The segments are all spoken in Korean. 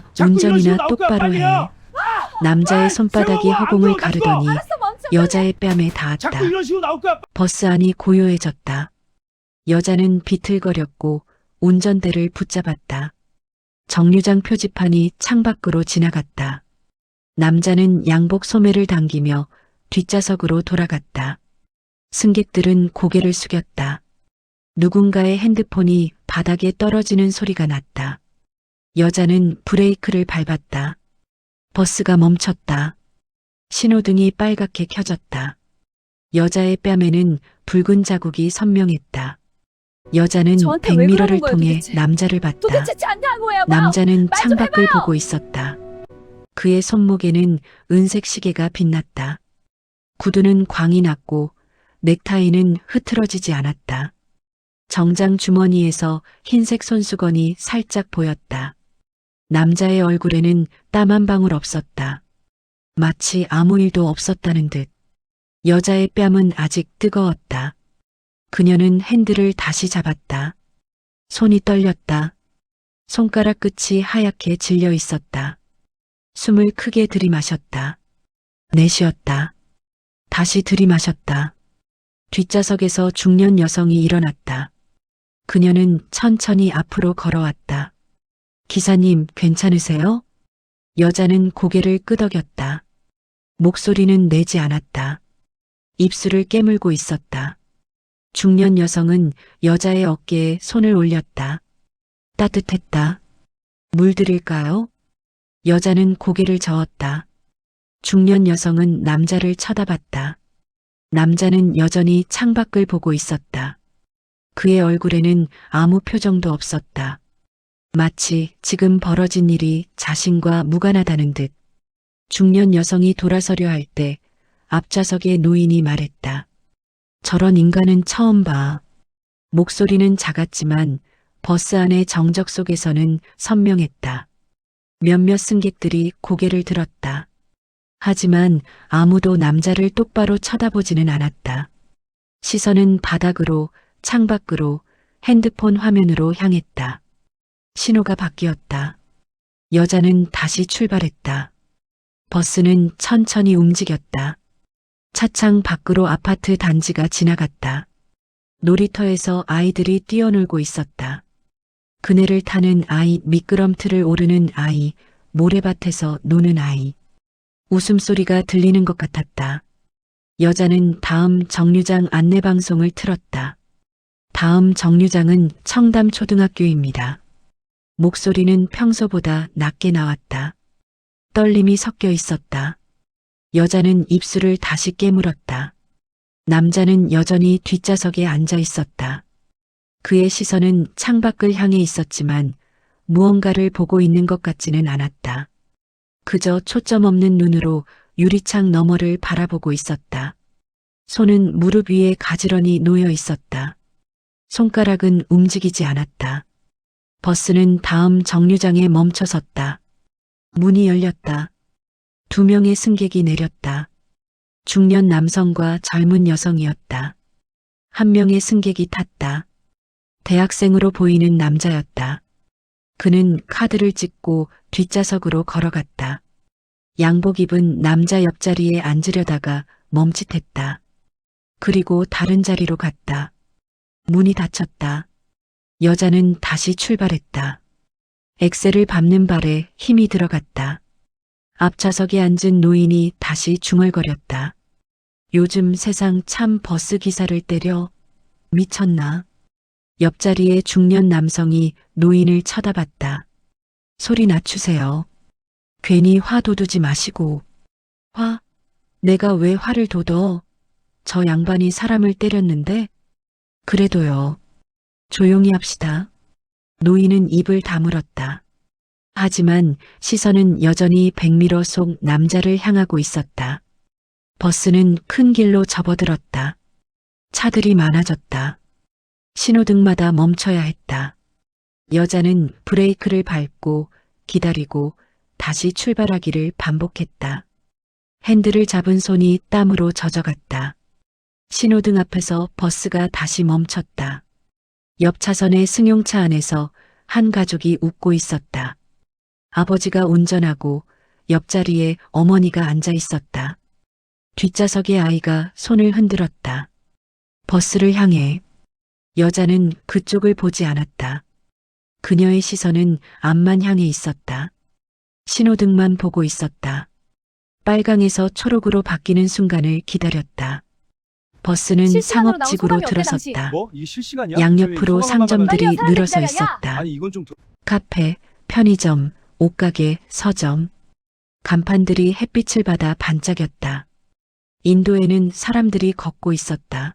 야, 자꾸 이런 식으로 운전이나 나올 거야, 똑바로 해. 빨리요. 남자의 손바닥이 세워, 허공을 안 그럼 가르더니 알았어, 멈춰. 여자의 뺨에 닿았다. 자꾸 이런 식으로 나올 거야. 버스 안이 고요해졌다. 여자는 비틀거렸고 운전대를 붙잡았다. 정류장 표지판이 창밖으로 지나갔다. 남자는 양복 소매를 당기며 뒷좌석으로 돌아갔다. 승객들은 고개를 숙였다. 누군가의 핸드폰이 바닥에 떨어지는 소리가 났다. 여자는 브레이크를 밟았다. 버스가 멈췄다. 신호등이 빨갛게 켜졌다. 여자의 뺨에는 붉은 자국이 선명했다. 여자는 저한테 왜 백미러를 그러는 거예요, 통해 도대체? 남자를 봤다. 도대체 짠다는 거예요, 뭐? 남자는 말좀 창밖을 해봐요. 보고 있었다. 그의 손목에는 은색 시계가 빛났다. 구두는 광이 났고 넥타이는 흐트러지지 않았다. 정장 주머니에서 흰색 손수건이 살짝 보였다. 남자의 얼굴에는 땀 한 방울 없었다. 마치 아무 일도 없었다는 듯. 여자의 뺨은 아직 뜨거웠다. 그녀는 핸들을 다시 잡았다. 손이 떨렸다. 손가락 끝이 하얗게 질려 있었다. 숨을 크게 들이마셨다. 내쉬었다. 다시 들이마셨다. 뒷좌석에서 중년 여성이 일어났다. 그녀는 천천히 앞으로 걸어왔다. 기사님, 괜찮으세요? 여자는 고개를 끄덕였다. 목소리는 내지 않았다. 입술을 깨물고 있었다. 중년 여성은 여자의 어깨에 손을 올렸다. 따뜻했다. 물 드릴까요? 여자는 고개를 저었다. 중년 여성은 남자를 쳐다봤다. 남자는 여전히 창밖을 보고 있었다. 그의 얼굴에는 아무 표정도 없었다. 마치 지금 벌어진 일이 자신과 무관하다는 듯. 중년 여성이 돌아서려 할 때 앞좌석의 노인이 말했다. 저런 인간은 처음 봐. 목소리는 작았지만 버스 안의 정적 속에서는 선명했다. 몇몇 승객들이 고개를 들었다. 하지만 아무도 남자를 똑바로 쳐다보지는 않았다. 시선은 바닥으로, 창밖으로, 핸드폰 화면으로 향했다. 신호가 바뀌었다. 여자는 다시 출발했다. 버스는 천천히 움직였다. 차창 밖으로 아파트 단지가 지나갔다. 놀이터에서 아이들이 뛰어놀고 있었다. 그네를 타는 아이, 미끄럼틀을 오르는 아이, 모래밭에서 노는 아이. 웃음소리가 들리는 것 같았다. 여자는 다음 정류장 안내방송을 틀었다. 다음 정류장은 청담초등학교입니다. 목소리는 평소보다 낮게 나왔다. 떨림이 섞여 있었다. 여자는 입술을 다시 깨물었다. 남자는 여전히 뒷좌석에 앉아 있었다. 그의 시선은 창밖을 향해 있었지만 무언가를 보고 있는 것 같지는 않았다. 그저 초점 없는 눈으로 유리창 너머를 바라보고 있었다. 손은 무릎 위에 가지런히 놓여 있었다. 손가락은 움직이지 않았다. 버스는 다음 정류장에 멈춰 섰다. 문이 열렸다. 2명의 승객이 내렸다. 중년 남성과 젊은 여성이었다. 1명의 승객이 탔다. 대학생으로 보이는 남자였다. 그는 카드를 찍고 뒷좌석으로 걸어갔다. 양복 입은 남자 옆자리에 앉으려다가 멈칫했다. 그리고 다른 자리로 갔다. 문이 닫혔다. 여자는 다시 출발했다. 엑셀을 밟는 발에 힘이 들어갔다. 앞좌석에 앉은 노인이 다시 중얼거렸다. 요즘 세상 참 버스 기사를 때려. 미쳤나? 옆자리의 중년 남성이 노인을 쳐다봤다. 소리 낮추세요. 괜히 화 돋우지 마시고. 화? 내가 왜 화를 돋워? 저 양반이 사람을 때렸는데? 그래도요. 조용히 합시다. 노인은 입을 다물었다. 하지만 시선은 여전히 백미러 속 남자를 향하고 있었다. 버스는 큰 길로 접어들었다. 차들이 많아졌다. 신호등마다 멈춰야 했다. 여자는 브레이크를 밟고 기다리고 다시 출발하기를 반복했다. 핸들을 잡은 손이 땀으로 젖어갔다. 신호등 앞에서 버스가 다시 멈췄다. 옆 차선의 승용차 안에서 한 가족이 웃고 있었다. 아버지가 운전하고 옆자리에 어머니가 앉아 있었다. 뒷좌석의 아이가 손을 흔들었다. 버스를 향해. 여자는 그쪽을 보지 않았다. 그녀의 시선은 앞만 향해 있었다. 신호등만 보고 있었다. 빨강에서 초록으로 바뀌는 순간을 기다렸다. 버스는 실시간으로 나온 상업지구로 소감이 어때, 당시? 들어섰다. 뭐? 이게 실시간이야? 양옆으로 저희 소감만 상점들이 빨리요, 사람들 늘어서 기다려, 야! 있었다. 아니 이건 좀 카페, 편의점, 옷가게, 서점. 간판들이 햇빛을 받아 반짝였다. 인도에는 사람들이 걷고 있었다.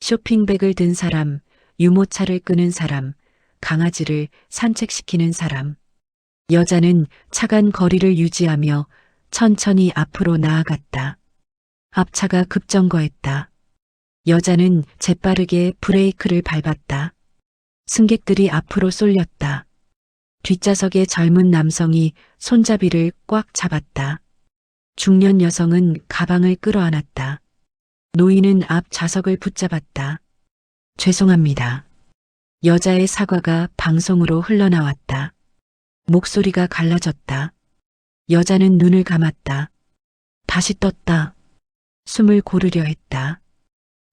쇼핑백을 든 사람, 유모차를 끄는 사람, 강아지를 산책시키는 사람. 여자는 차간 거리를 유지하며 천천히 앞으로 나아갔다. 앞차가 급정거했다. 여자는 재빠르게 브레이크를 밟았다. 승객들이 앞으로 쏠렸다. 뒷좌석의 젊은 남성이 손잡이를 꽉 잡았다. 중년 여성은 가방을 끌어안았다. 노인은 앞 좌석을 붙잡았다. 죄송합니다. 여자의 사과가 방송으로 흘러나왔다. 목소리가 갈라졌다. 여자는 눈을 감았다. 다시 떴다. 숨을 고르려 했다.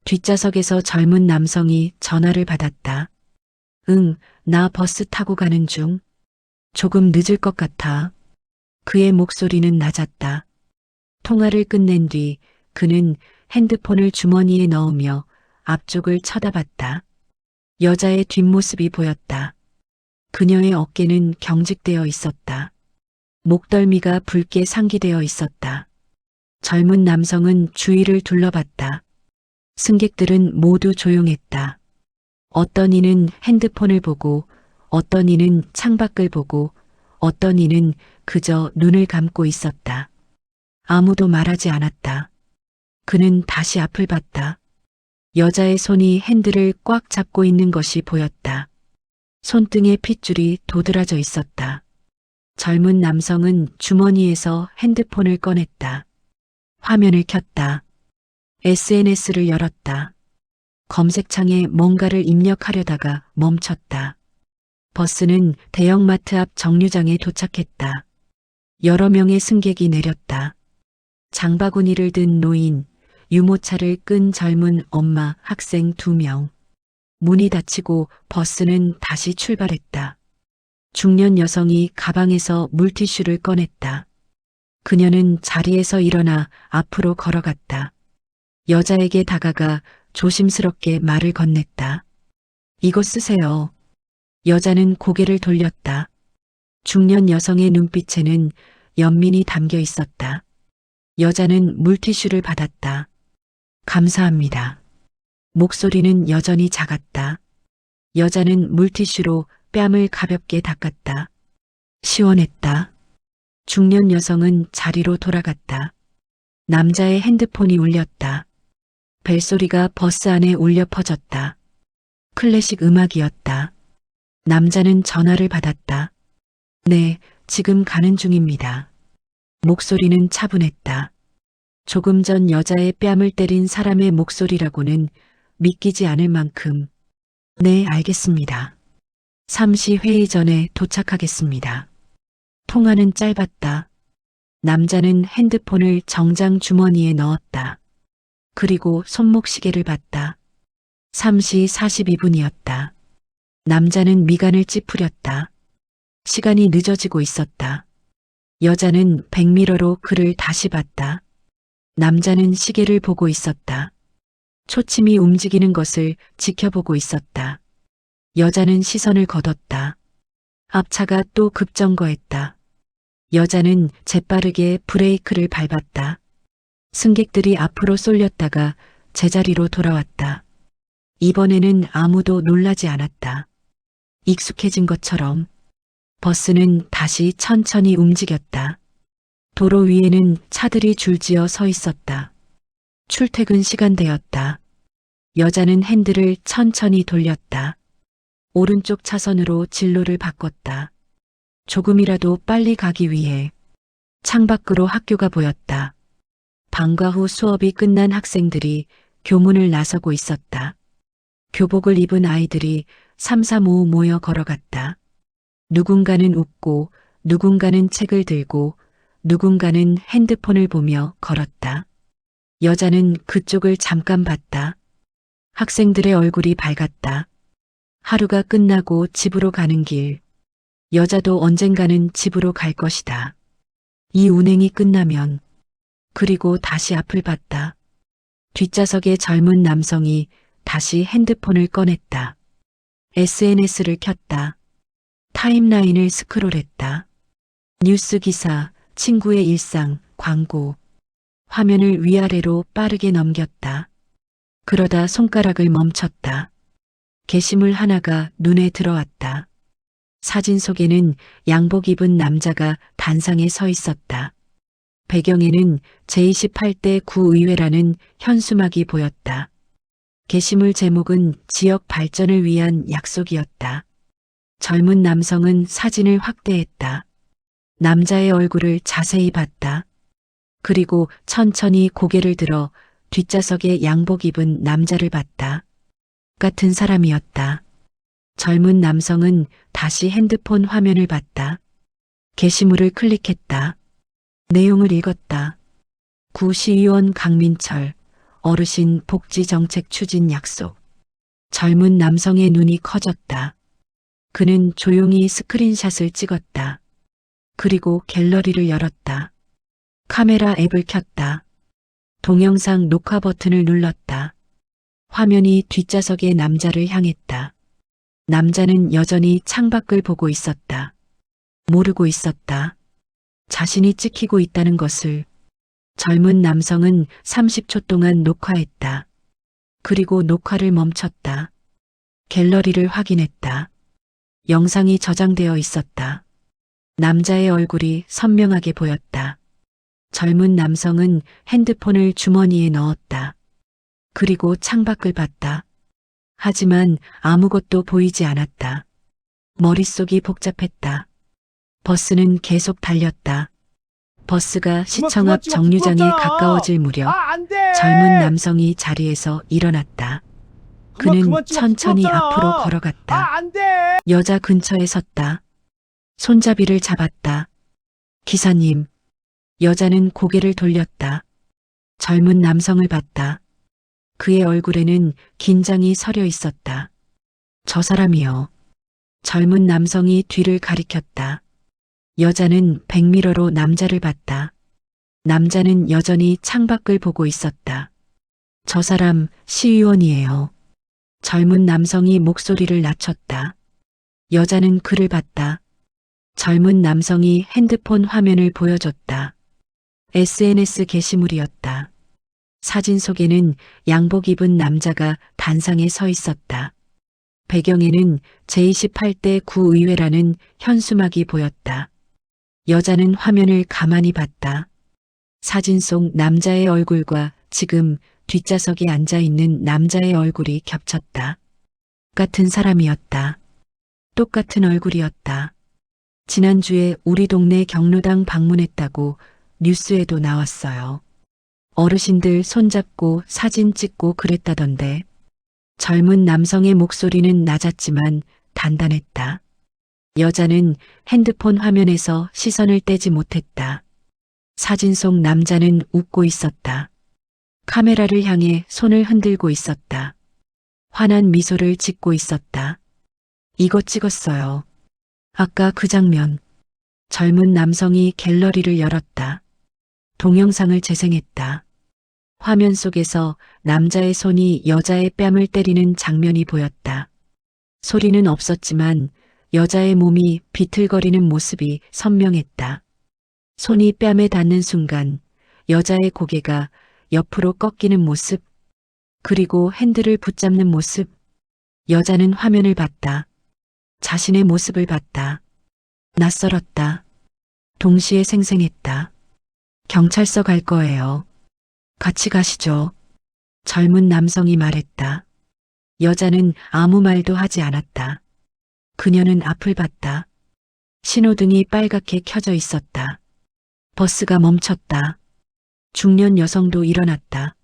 뒷좌석에서 젊은 남성이 전화를 받았다. 응, 나 버스 타고 가는 중. 조금 늦을 것 같아. 그의 목소리는 낮았다. 통화를 끝낸 뒤 그는 핸드폰을 주머니에 넣으며 앞쪽을 쳐다봤다. 여자의 뒷모습이 보였다. 그녀의 어깨는 경직되어 있었다. 목덜미가 붉게 상기되어 있었다. 젊은 남성은 주위를 둘러봤다. 승객들은 모두 조용했다. 어떤 이는 핸드폰을 보고, 어떤 이는 창밖을 보고, 어떤 이는 그저 눈을 감고 있었다. 아무도 말하지 않았다. 그는 다시 앞을 봤다. 여자의 손이 핸들을 꽉 잡고 있는 것이 보였다. 손등에 핏줄이 도드라져 있었다. 젊은 남성은 주머니에서 핸드폰을 꺼냈다. 화면을 켰다. SNS를 열었다. 검색창에 뭔가를 입력하려다가 멈췄다. 버스는 대형마트 앞 정류장에 도착했다. 여러 명의 승객이 내렸다. 장바구니를 든 노인, 유모차를 끈 젊은 엄마, 학생 2명. 문이 닫히고 버스는 다시 출발했다. 중년 여성이 가방에서 물티슈를 꺼냈다. 그녀는 자리에서 일어나 앞으로 걸어갔다. 여자에게 다가가 조심스럽게 말을 건넸다. 이거 쓰세요. 여자는 고개를 돌렸다. 중년 여성의 눈빛에는 연민이 담겨 있었다. 여자는 물티슈를 받았다. 감사합니다. 목소리는 여전히 작았다. 여자는 물티슈로 뺨을 가볍게 닦았다. 시원했다. 중년 여성은 자리로 돌아갔다. 남자의 핸드폰이 울렸다. 벨소리가 버스 안에 울려 퍼졌다. 클래식 음악이었다. 남자는 전화를 받았다. 네, 지금 가는 중입니다. 목소리는 차분했다. 조금 전 여자의 뺨을 때린 사람의 목소리라고는 믿기지 않을 만큼. 네, 알겠습니다. 잠시 회의 전에 도착하겠습니다. 통화는 짧았다. 남자는 핸드폰을 정장 주머니에 넣었다. 그리고 손목시계를 봤다. 3시 42분이었다. 남자는 미간을 찌푸렸다. 시간이 늦어지고 있었다. 여자는 백미러로 그를 다시 봤다. 남자는 시계를 보고 있었다. 초침이 움직이는 것을 지켜보고 있었다. 여자는 시선을 거뒀다. 앞차가 또 급정거했다. 여자는 재빠르게 브레이크를 밟았다. 승객들이 앞으로 쏠렸다가 제자리로 돌아왔다. 이번에는 아무도 놀라지 않았다. 익숙해진 것처럼 버스는 다시 천천히 움직였다. 도로 위에는 차들이 줄지어 서 있었다. 출퇴근 시간대였다. 여자는 핸들을 천천히 돌렸다. 오른쪽 차선으로 진로를 바꿨다. 조금이라도 빨리 가기 위해. 창밖으로 학교가 보였다. 방과 후 수업이 끝난 학생들이 교문을 나서고 있었다. 교복을 입은 아이들이 삼삼오오 모여 걸어갔다. 누군가는 웃고 누군가는 책을 들고 누군가는 핸드폰을 보며 걸었다. 여자는 그쪽을 잠깐 봤다. 학생들의 얼굴이 밝았다. 하루가 끝나고 집으로 가는 길. 여자도 언젠가는 집으로 갈 것이다. 이 운행이 끝나면. 그리고 다시 앞을 봤다. 뒷좌석의 젊은 남성이 다시 핸드폰을 꺼냈다. SNS를 켰다. 타임라인을 스크롤했다. 뉴스 기사, 친구의 일상, 광고. 화면을 위아래로 빠르게 넘겼다. 그러다 손가락을 멈췄다. 게시물 하나가 눈에 들어왔다. 사진 속에는 양복 입은 남자가 단상에 서 있었다. 배경에는 제28대 구의회라는 현수막이 보였다. 게시물 제목은 지역 발전을 위한 약속이었다. 젊은 남성은 사진을 확대했다. 남자의 얼굴을 자세히 봤다. 그리고 천천히 고개를 들어 뒷좌석에 양복 입은 남자를 봤다. 같은 사람이었다. 젊은 남성은 다시 핸드폰 화면을 봤다. 게시물을 클릭했다. 내용을 읽었다. 구시의원 강민철, 어르신 복지정책 추진 약속. 젊은 남성의 눈이 커졌다. 그는 조용히 스크린샷을 찍었다. 그리고 갤러리를 열었다. 카메라 앱을 켰다. 동영상 녹화 버튼을 눌렀다. 화면이 뒷좌석의 남자를 향했다. 남자는 여전히 창밖을 보고 있었다. 모르고 있었다. 자신이 찍히고 있다는 것을. 젊은 남성은 30초 동안 녹화했다. 그리고 녹화를 멈췄다. 갤러리를 확인했다. 영상이 저장되어 있었다. 남자의 얼굴이 선명하게 보였다. 젊은 남성은 핸드폰을 주머니에 넣었다. 그리고 창밖을 봤다. 하지만 아무것도 보이지 않았다. 머릿속이 복잡했다. 버스는 계속 달렸다. 버스가 시청 앞 정류장에 가까워질 무렵 젊은 남성이 자리에서 일어났다. 그는 천천히 앞으로 걸어갔다. 여자 근처에 섰다. 손잡이를 잡았다. 기사님. 여자는 고개를 돌렸다. 젊은 남성을 봤다. 그의 얼굴에는 긴장이 서려 있었다. 저 사람이요. 젊은 남성이 뒤를 가리켰다. 여자는 백미러로 남자를 봤다. 남자는 여전히 창밖을 보고 있었다. 저 사람 시의원이에요. 젊은 남성이 목소리를 낮췄다. 여자는 그를 봤다. 젊은 남성이 핸드폰 화면을 보여줬다. SNS 게시물이었다. 사진 속에는 양복 입은 남자가 단상에 서 있었다. 배경에는 제28대 구의회라는 현수막이 보였다. 여자는 화면을 가만히 봤다. 사진 속 남자의 얼굴과 지금 뒷좌석에 앉아 있는 남자의 얼굴이 겹쳤다. 같은 사람이었다. 똑같은 얼굴이었다. 지난주에 우리 동네 경로당 방문했다고 뉴스에도 나왔어요. 어르신들 손잡고 사진 찍고 그랬다던데. 젊은 남성의 목소리는 낮았지만 단단했다. 여자는 핸드폰 화면에서 시선을 떼지 못했다. 사진 속 남자는 웃고 있었다. 카메라를 향해 손을 흔들고 있었다. 환한 미소를 짓고 있었다. 이거 찍었어요. 아까 그 장면. 젊은 남성이 갤러리를 열었다. 동영상을 재생했다. 화면 속에서 남자의 손이 여자의 뺨을 때리는 장면이 보였다. 소리는 없었지만 여자의 몸이 비틀거리는 모습이 선명했다. 손이 뺨에 닿는 순간 여자의 고개가 옆으로 꺾이는 모습, 그리고 핸들을 붙잡는 모습. 여자는 화면을 봤다. 자신의 모습을 봤다. 낯설었다. 동시에 생생했다. 경찰서 갈 거예요. 같이 가시죠. 젊은 남성이 말했다. 여자는 아무 말도 하지 않았다. 그녀는 앞을 봤다. 신호등이 빨갛게 켜져 있었다. 버스가 멈췄다. 중년 여성도 일어났다.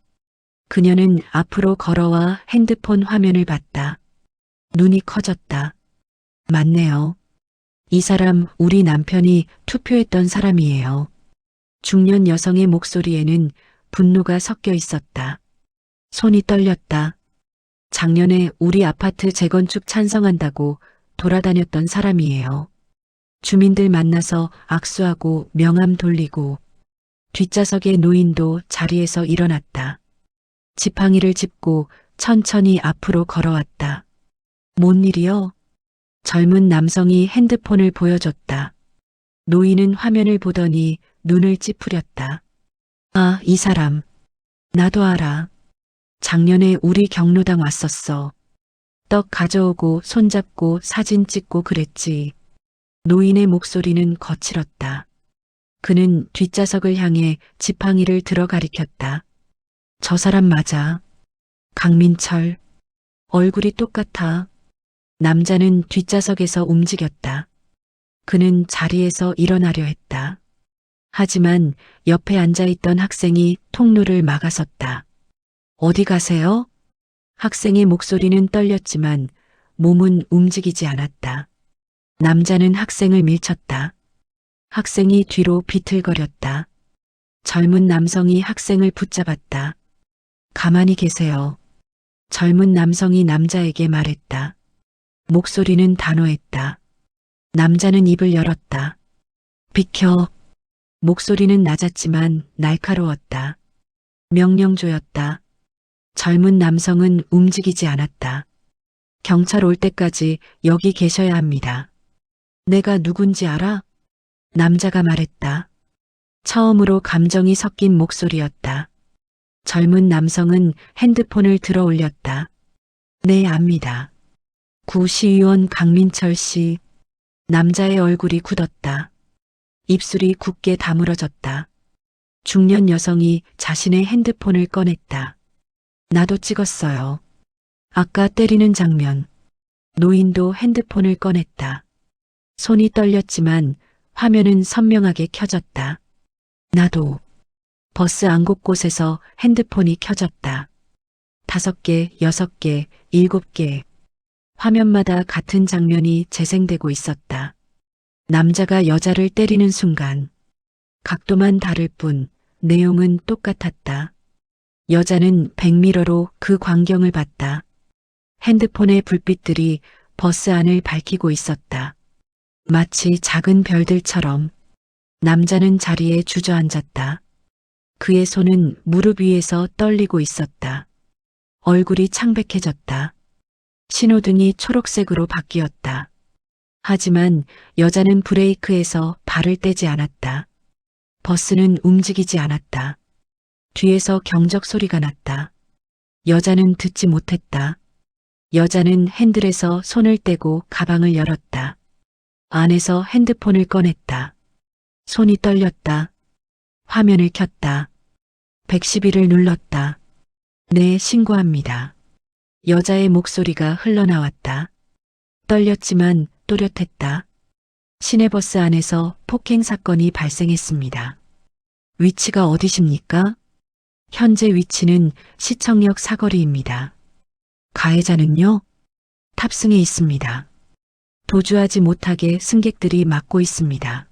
그녀는 앞으로 걸어와 핸드폰 화면을 봤다. 눈이 커졌다. 맞네요. 이 사람 우리 남편이 투표했던 사람이에요. 중년 여성의 목소리에는 분노가 섞여 있었다. 손이 떨렸다. 작년에 우리 아파트 재건축 찬성한다고 돌아다녔던 사람이에요. 주민들 만나서 악수하고 명함 돌리고 뒷좌석의 노인도 자리에서 일어났다. 지팡이를 짚고 천천히 앞으로 걸어왔다. 뭔 일이요? 젊은 남성이 핸드폰을 보여줬다. 노인은 화면을 보더니 눈을 찌푸렸다. 아, 이 사람. 나도 알아. 작년에 우리 경로당 왔었어. 떡 가져오고 손잡고 사진 찍고 그랬지. 노인의 목소리는 거칠었다. 그는 뒷좌석을 향해 지팡이를 들어 가리켰다. 저 사람 맞아. 강민철. 얼굴이 똑같아. 남자는 뒷좌석에서 움직였다. 그는 자리에서 일어나려 했다. 하지만 옆에 앉아있던 학생이 통로를 막아섰다. 어디 가세요? 학생의 목소리는 떨렸지만 몸은 움직이지 않았다. 남자는 학생을 밀쳤다. 학생이 뒤로 비틀거렸다. 젊은 남성이 학생을 붙잡았다. 가만히 계세요. 젊은 남성이 남자에게 말했다. 목소리는 단호했다. 남자는 입을 열었다. 비켜. 목소리는 낮았지만 날카로웠다. 명령조였다. 젊은 남성은 움직이지 않았다. 경찰 올 때까지 여기 계셔야 합니다. 내가 누군지 알아? 남자가 말했다. 처음으로 감정이 섞인 목소리였다. 젊은 남성은 핸드폰을 들어 올렸다. 네, 압니다. 구시의원 강민철 씨. 남자의 얼굴이 굳었다. 입술이 굳게 다물어졌다. 중년 여성이 자신의 핸드폰을 꺼냈다. 나도 찍었어요. 아까 때리는 장면. 노인도 핸드폰을 꺼냈다. 손이 떨렸지만 화면은 선명하게 켜졌다. 나도. 버스 안 곳곳에서 핸드폰이 켜졌다. 5개, 6개, 7개. 화면마다 같은 장면이 재생되고 있었다. 남자가 여자를 때리는 순간 각도만 다를 뿐 내용은 똑같았다. 여자는 백미러로 그 광경을 봤다. 핸드폰의 불빛들이 버스 안을 밝히고 있었다. 마치 작은 별들처럼. 남자는 자리에 주저앉았다. 그의 손은 무릎 위에서 떨리고 있었다. 얼굴이 창백해졌다. 신호등이 초록색으로 바뀌었다. 하지만 여자는 브레이크에서 발을 떼지 않았다. 버스는 움직이지 않았다. 뒤에서 경적 소리가 났다. 여자는 듣지 못했다. 여자는 핸들에서 손을 떼고 가방을 열었다. 안에서 핸드폰을 꺼냈다. 손이 떨렸다. 화면을 켰다. 111을 눌렀다. 네, 신고합니다. 여자의 목소리가 흘러나왔다. 떨렸지만 또렷했다. 시내버스 안에서 폭행 사건이 발생했습니다. 위치가 어디십니까? 현재 위치는 시청역 사거리입니다. 가해자는요? 탑승해 있습니다. 도주하지 못하게 승객들이 막고 있습니다.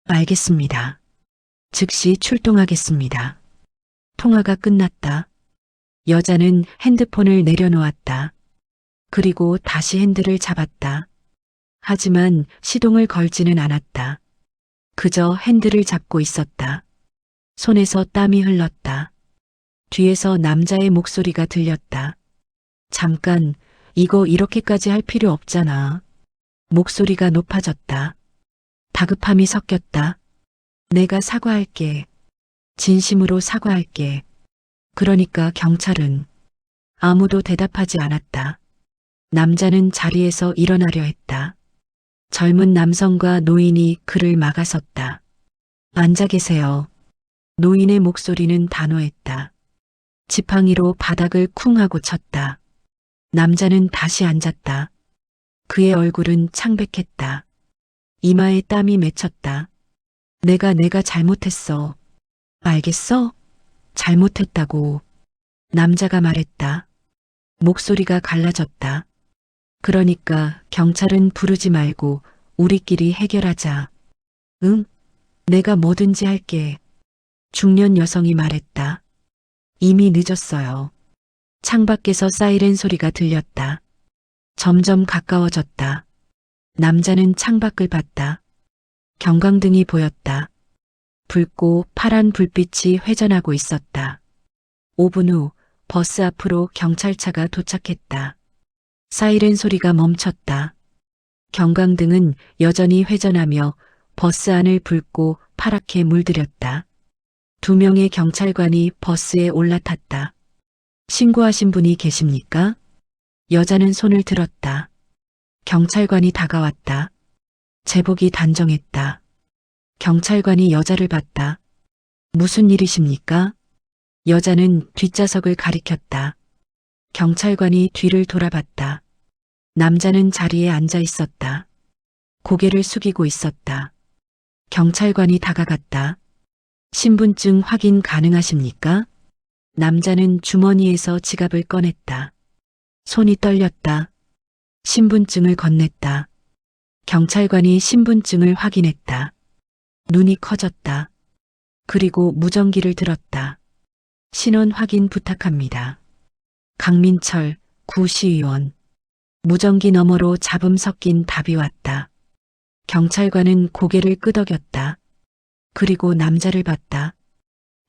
알겠습니다. 즉시 출동하겠습니다. 통화가 끝났다. 여자는 핸드폰을 내려놓았다. 그리고 다시 핸들을 잡았다. 하지만 시동을 걸지는 않았다. 그저 핸들을 잡고 있었다. 손에서 땀이 흘렀다. 뒤에서 남자의 목소리가 들렸다. 잠깐, 이거 이렇게까지 할 필요 없잖아. 목소리가 높아졌다. 다급함이 섞였다. 내가 사과할게. 진심으로 사과할게. 그러니까 경찰은. 아무도 대답하지 않았다. 남자는 자리에서 일어나려 했다. 젊은 남성과 노인이 그를 막아섰다. 앉아 계세요. 노인의 목소리는 단호했다. 지팡이로 바닥을 쿵 하고 쳤다. 남자는 다시 앉았다. 그의 얼굴은 창백했다. 이마에 땀이 맺혔다. 내가 잘못했어. 알겠어? 잘못했다고. 남자가 말했다. 목소리가 갈라졌다. 그러니까 경찰은 부르지 말고 우리끼리 해결하자. 응, 내가 뭐든지 할게. 중년 여성이 말했다. 이미 늦었어요. 창밖에서 사이렌 소리가 들렸다. 점점 가까워졌다. 남자는 창밖을 봤다. 경광등이 보였다. 붉고 파란 불빛이 회전하고 있었다. 5분 후 버스 앞으로 경찰차가 도착했다. 사이렌 소리가 멈췄다. 경광등은 여전히 회전하며 버스 안을 붉고 파랗게 물들였다. 2명의 경찰관이 버스에 올라탔다. 신고하신 분이 계십니까? 여자는 손을 들었다. 경찰관이 다가왔다. 제복이 단정했다. 경찰관이 여자를 봤다. 무슨 일이십니까? 여자는 뒷좌석을 가리켰다. 경찰관이 뒤를 돌아봤다. 남자는 자리에 앉아 있었다. 고개를 숙이고 있었다. 경찰관이 다가갔다. 신분증 확인 가능하십니까? 남자는 주머니에서 지갑을 꺼냈다. 손이 떨렸다. 신분증을 건넸다. 경찰관이 신분증을 확인했다. 눈이 커졌다. 그리고 무전기를 들었다. 신원 확인 부탁합니다. 강민철 구시의원. 무전기 너머로 잡음 섞인 답이 왔다. 경찰관은 고개를 끄덕였다. 그리고 남자를 봤다.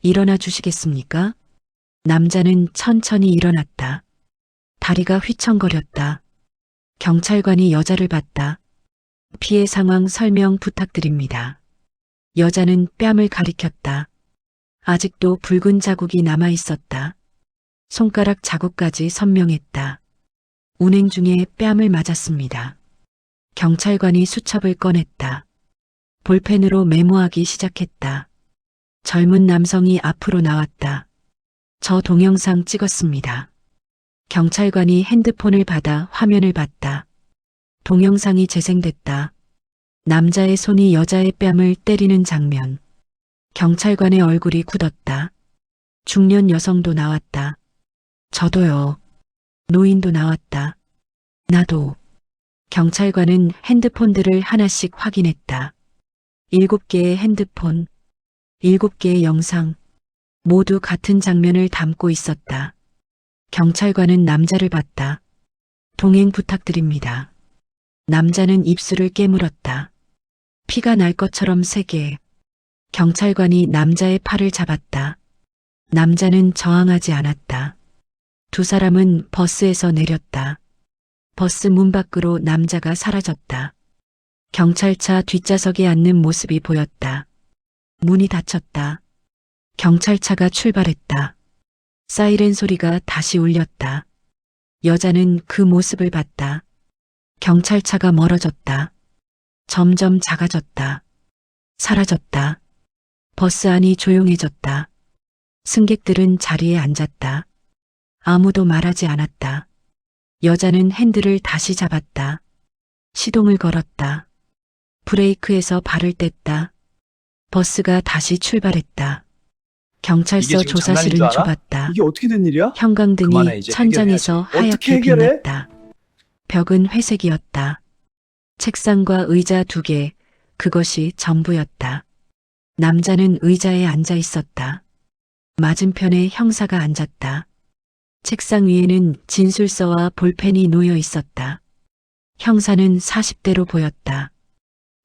일어나 주시겠습니까? 남자는 천천히 일어났다. 다리가 휘청거렸다. 경찰관이 여자를 봤다. 피해 상황 설명 부탁드립니다. 여자는 뺨을 가리켰다. 아직도 붉은 자국이 남아 있었다. 손가락 자국까지 선명했다. 운행 중에 뺨을 맞았습니다. 경찰관이 수첩을 꺼냈다. 볼펜으로 메모하기 시작했다. 젊은 남성이 앞으로 나왔다. 저 동영상 찍었습니다. 경찰관이 핸드폰을 받아 화면을 봤다. 동영상이 재생됐다. 남자의 손이 여자의 뺨을 때리는 장면. 경찰관의 얼굴이 굳었다. 중년 여성도 나왔다. 저도요. 노인도 나왔다. 나도. 경찰관은 핸드폰들을 하나씩 확인했다. 7개의 핸드폰, 7개의 영상, 모두 같은 장면을 담고 있었다. 경찰관은 남자를 봤다. 동행 부탁드립니다. 남자는 입술을 깨물었다. 피가 날 것처럼 세게. 경찰관이 남자의 팔을 잡았다. 남자는 저항하지 않았다. 두 사람은 버스에서 내렸다. 버스 문 밖으로 남자가 사라졌다. 경찰차 뒷좌석에 앉는 모습이 보였다. 문이 닫혔다. 경찰차가 출발했다. 사이렌 소리가 다시 울렸다. 여자는 그 모습을 봤다. 경찰차가 멀어졌다. 점점 작아졌다. 사라졌다. 버스 안이 조용해졌다. 승객들은 자리에 앉았다. 아무도 말하지 않았다. 여자는 핸들을 다시 잡았다. 시동을 걸었다. 브레이크에서 발을 뗐다. 버스가 다시 출발했다. 경찰서 이게 지금 장난인 조사실은 줄 알아? 좁았다. 이게 어떻게 된 일이야? 형광등이 그만해, 이제 천장에서 해결해야지. 어떻게 하얗게 해결해? 빛났다. 벽은 회색이었다. 책상과 의자 2개, 그것이 전부였다. 남자는 의자에 앉아 있었다. 맞은편에 형사가 앉았다. 책상 위에는 진술서와 볼펜이 놓여 있었다. 형사는 40대로 보였다.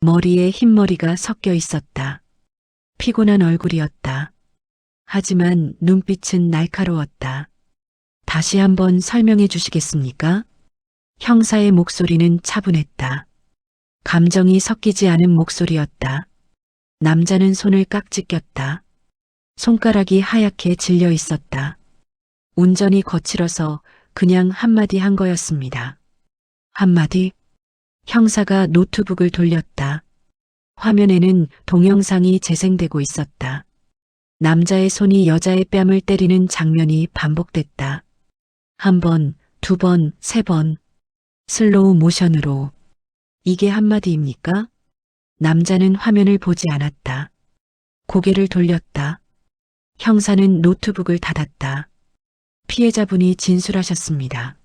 머리에 흰머리가 섞여 있었다. 피곤한 얼굴이었다. 하지만 눈빛은 날카로웠다. 다시 한번 설명해 주시겠습니까? 형사의 목소리는 차분했다. 감정이 섞이지 않은 목소리였다. 남자는 손을 깍지 꼈다. 손가락이 하얗게 질려 있었다. 운전이 거칠어서 그냥 한마디 한 거였습니다. 한마디? 형사가 노트북을 돌렸다. 화면에는 동영상이 재생되고 있었다. 남자의 손이 여자의 뺨을 때리는 장면이 반복됐다. 1번, 2번, 3번. 슬로우 모션으로. 이게 한마디입니까? 남자는 화면을 보지 않았다. 고개를 돌렸다. 형사는 노트북을 닫았다. 피해자분이 진술하셨습니다.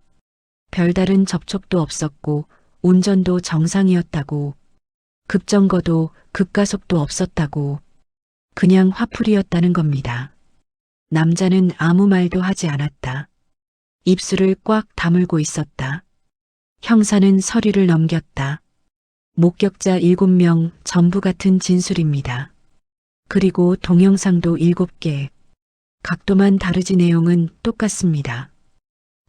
별다른 접촉도 없었고 운전도 정상이었다고. 급정거도 급가속도 없었다고. 그냥 화풀이였다는 겁니다. 남자는 아무 말도 하지 않았다. 입술을 꽉 다물고 있었다. 형사는 서류를 넘겼다. 목격자 7명 전부 같은 진술입니다. 그리고 동영상도 7개. 각도만 다르지 내용은 똑같습니다.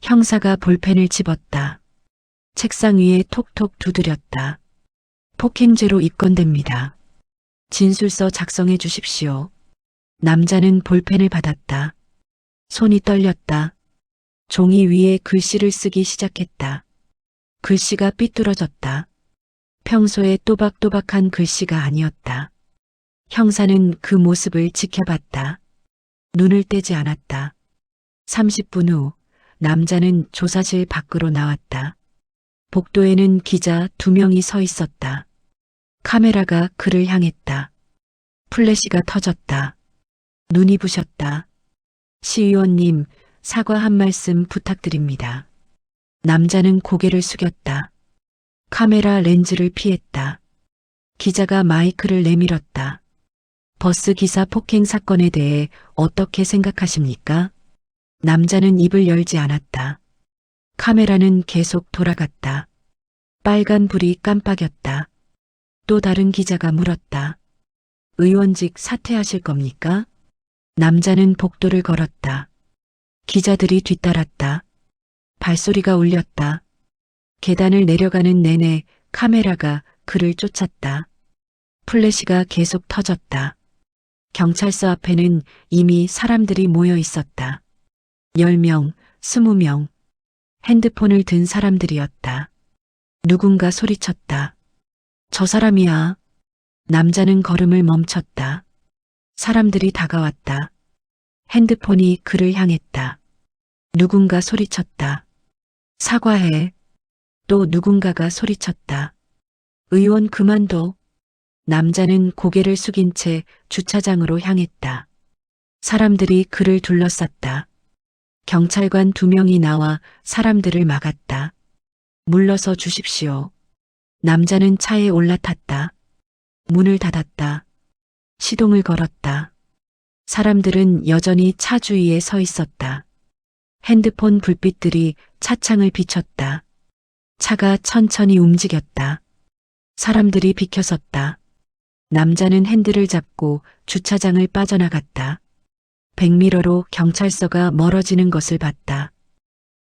형사가 볼펜을 집었다. 책상 위에 톡톡 두드렸다. 폭행죄로 입건됩니다. 진술서 작성해 주십시오. 남자는 볼펜을 받았다. 손이 떨렸다. 종이 위에 글씨를 쓰기 시작했다. 글씨가 삐뚤어졌다. 평소에 또박또박한 글씨가 아니었다. 형사는 그 모습을 지켜봤다. 눈을 떼지 않았다. 30분 후 남자는 조사실 밖으로 나왔다. 복도에는 기자 2명이 서 있었다. 카메라가 그를 향했다. 플래시가 터졌다. 눈이 부셨다. 시의원님, 사과 한 말씀 부탁드립니다. 남자는 고개를 숙였다. 카메라 렌즈를 피했다. 기자가 마이크를 내밀었다. 버스 기사 폭행 사건에 대해 어떻게 생각하십니까? 남자는 입을 열지 않았다. 카메라는 계속 돌아갔다. 빨간 불이 깜빡였다. 또 다른 기자가 물었다. 의원직 사퇴하실 겁니까? 남자는 복도를 걸었다. 기자들이 뒤따랐다. 발소리가 울렸다. 계단을 내려가는 내내 카메라가 그를 쫓았다. 플래시가 계속 터졌다. 경찰서 앞에는 이미 사람들이 모여 있었다. 10명, 20명. 핸드폰을 든 사람들이었다. 누군가 소리쳤다. 저 사람이야. 남자는 걸음을 멈췄다. 사람들이 다가왔다. 핸드폰이 그를 향했다. 누군가 소리쳤다. 사과해. 또 누군가가 소리쳤다. 의원 그만둬. 남자는 고개를 숙인 채 주차장으로 향했다. 사람들이 그를 둘러쌌다. 경찰관 2명이 나와 사람들을 막았다. 물러서 주십시오. 남자는 차에 올라탔다. 문을 닫았다. 시동을 걸었다. 사람들은 여전히 차 주위에 서 있었다. 핸드폰 불빛들이 차창을 비췄다. 차가 천천히 움직였다. 사람들이 비켜섰다. 남자는 핸들을 잡고 주차장을 빠져나갔다. 백미러로 경찰서가 멀어지는 것을 봤다.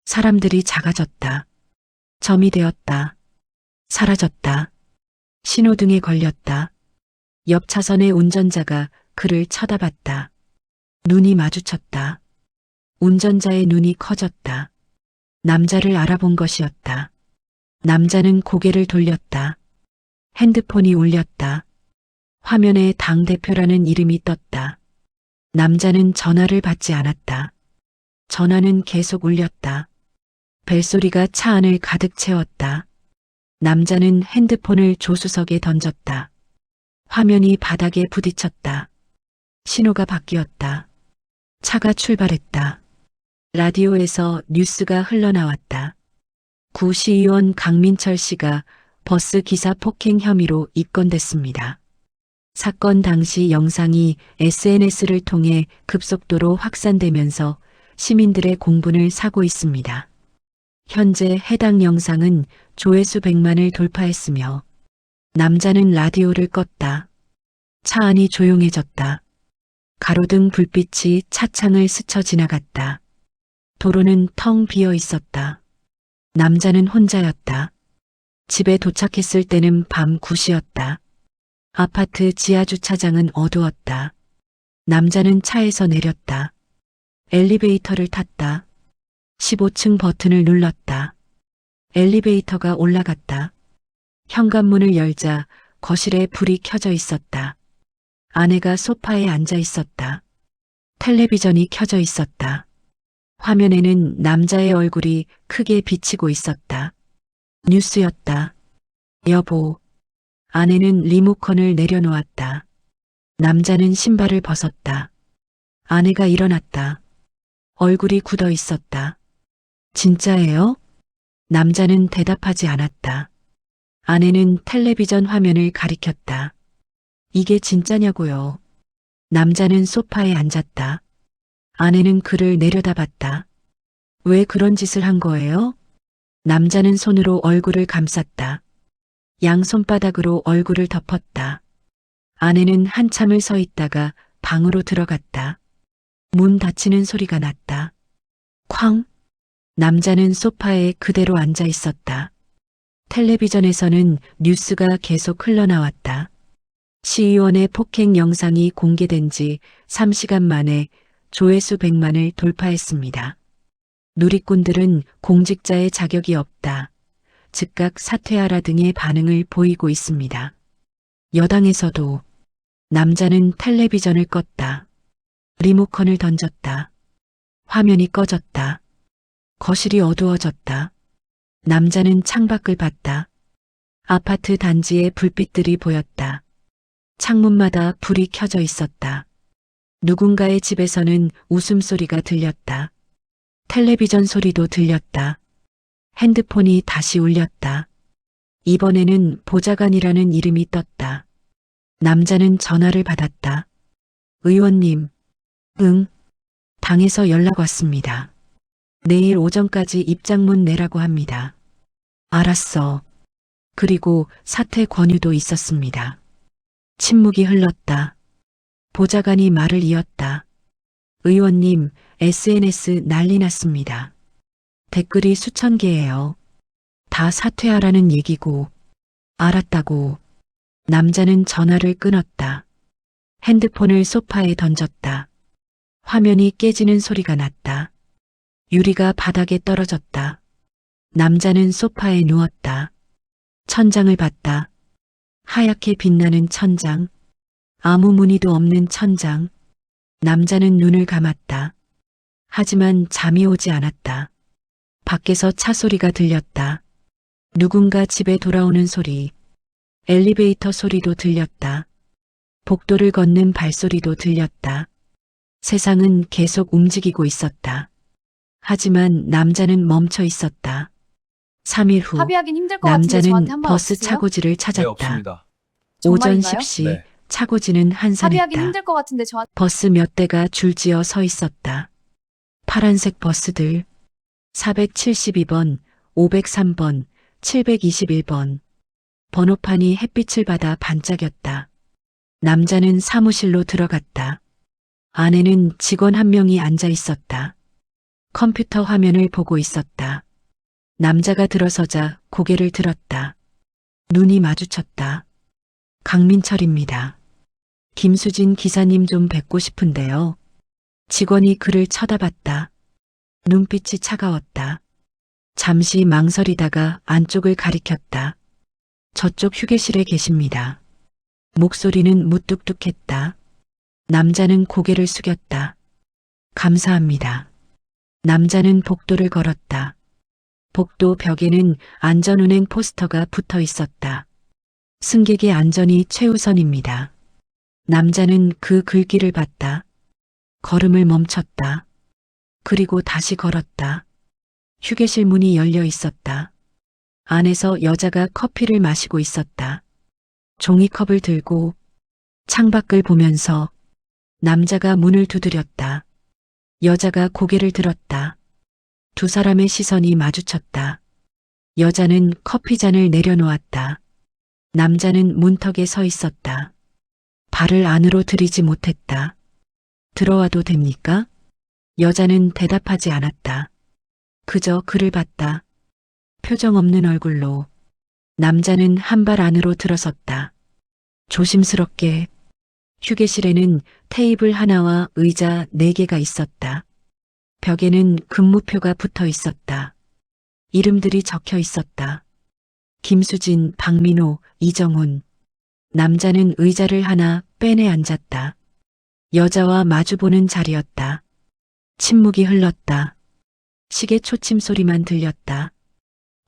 사람들이 작아졌다. 점이 되었다. 사라졌다. 신호등에 걸렸다. 옆 차선의 운전자가 그를 쳐다봤다. 눈이 마주쳤다. 운전자의 눈이 커졌다. 남자를 알아본 것이었다. 남자는 고개를 돌렸다. 핸드폰이 울렸다. 화면에 당대표라는 이름이 떴다. 남자는 전화를 받지 않았다. 전화는 계속 울렸다. 벨소리가 차 안을 가득 채웠다. 남자는 핸드폰을 조수석에 던졌다. 화면이 바닥에 부딪혔다. 신호가 바뀌었다. 차가 출발했다. 라디오에서 뉴스가 흘러나왔다. 구 시의원 강민철 씨가 버스 기사 폭행 혐의로 입건됐습니다. 사건 당시 영상이 SNS를 통해 급속도로 확산되면서 시민들의 공분을 사고 있습니다. 현재 해당 영상은 조회수 100만을 돌파했으며 남자는 라디오를 껐다. 차 안이 조용해졌다. 가로등 불빛이 차창을 스쳐 지나갔다. 도로는 텅 비어 있었다. 남자는 혼자였다. 집에 도착했을 때는 밤 9시였다. 아파트 지하 주차장은 어두웠다. 남자는 차에서 내렸다. 엘리베이터를 탔다. 15층 버튼을 눌렀다. 엘리베이터가 올라갔다. 현관문을 열자 거실에 불이 켜져 있었다. 아내가 소파에 앉아 있었다. 텔레비전이 켜져 있었다. 화면에는 남자의 얼굴이 크게 비치고 있었다. 뉴스였다. 여보. 아내는 리모컨을 내려놓았다. 남자는 신발을 벗었다. 아내가 일어났다. 얼굴이 굳어 있었다. 진짜예요? 남자는 대답하지 않았다. 아내는 텔레비전 화면을 가리켰다. 이게 진짜냐고요. 남자는 소파에 앉았다. 아내는 그를 내려다봤다. 왜 그런 짓을 한 거예요? 남자는 손으로 얼굴을 감쌌다. 양손바닥으로 얼굴을 덮었다. 아내는 한참을 서 있다가 방으로 들어갔다. 문 닫히는 소리가 났다. 쾅! 남자는 소파에 그대로 앉아 있었다. 텔레비전에서는 뉴스가 계속 흘러나왔다. 시의원의 폭행 영상이 공개된 지 3시간 만에 조회수 100만을 돌파했습니다. 누리꾼들은 공직자의 자격이 없다. 즉각 사퇴하라 등의 반응을 보이고 있습니다. 여당에서도 남자는 텔레비전을 껐다. 리모컨을 던졌다. 화면이 꺼졌다. 거실이 어두워졌다. 남자는 창밖을 봤다. 아파트 단지의 불빛들이 보였다. 창문마다 불이 켜져 있었다. 누군가의 집에서는 웃음소리가 들렸다. 텔레비전 소리도 들렸다. 핸드폰이 다시 울렸다. 이번에는 보좌관이라는 이름이 떴다. 남자는 전화를 받았다. 의원님, 응, 당에서 연락 왔습니다. 내일 오전까지 입장문 내라고 합니다. 알았어. 그리고 사퇴 권유도 있었습니다. 침묵이 흘렀다. 보좌관이 말을 이었다. 의원님, SNS 난리 났습니다. 댓글이 수천 개예요. 다 사퇴하라는 얘기고. 알았다고. 남자는 전화를 끊었다. 핸드폰을 소파에 던졌다. 화면이 깨지는 소리가 났다. 유리가 바닥에 떨어졌다. 남자는 소파에 누웠다. 천장을 봤다. 하얗게 빛나는 천장. 아무 무늬도 없는 천장. 남자는 눈을 감았다. 하지만 잠이 오지 않았다. 밖에서 차 소리가 들렸다. 누군가 집에 돌아오는 소리. 엘리베이터 소리도 들렸다. 복도를 걷는 발소리도 들렸다. 세상은 계속 움직이고 있었다. 하지만 남자는 멈춰 있었다. 3일 후 합의하긴 힘들 것 같은데 저한테 남자는 한번 버스 없으세요? 차고지를 네, 찾았다. 없습니다. 오전 정말인가요? 10시 네. 차고지는 합의하긴 한산했다. 힘들 것 같은데 저한테 버스 몇 대가 줄지어 서 있었다. 파란색 버스들 472번, 503번, 721번. 번호판이 햇빛을 받아 반짝였다. 남자는 사무실로 들어갔다. 안에는 직원 한 명이 앉아 있었다. 컴퓨터 화면을 보고 있었다. 남자가 들어서자 고개를 들었다. 눈이 마주쳤다. 강민철입니다. 김수진 기사님 좀 뵙고 싶은데요. 직원이 그를 쳐다봤다. 눈빛이 차가웠다. 잠시 망설이다가 안쪽을 가리켰다. 저쪽 휴게실에 계십니다. 목소리는 무뚝뚝했다. 남자는 고개를 숙였다. 감사합니다. 남자는 복도를 걸었다. 복도 벽에는 안전운행 포스터가 붙어 있었다. 승객의 안전이 최우선입니다. 남자는 그 글귀를 봤다. 걸음을 멈췄다. 그리고 다시 걸었다. 휴게실 문이 열려 있었다. 안에서 여자가 커피를 마시고 있었다. 종이컵을 들고 창밖을 보면서 남자가 문을 두드렸다. 여자가 고개를 들었다. 두 사람의 시선이 마주쳤다. 여자는 커피잔을 내려놓았다. 남자는 문턱에 서 있었다. 발을 안으로 들이지 못했다. 들어와도 됩니까? 여자는 대답하지 않았다. 그저 그를 봤다. 표정 없는 얼굴로. 남자는 한 발 안으로 들어섰다. 조심스럽게. 휴게실에는 테이블 하나와 의자 4개가 있었다. 벽에는 근무표가 붙어 있었다. 이름들이 적혀 있었다. 김수진, 박민호, 이정훈. 남자는 의자를 하나 빼내 앉았다. 여자와 마주보는 자리였다. 침묵이 흘렀다. 시계 초침 소리만 들렸다.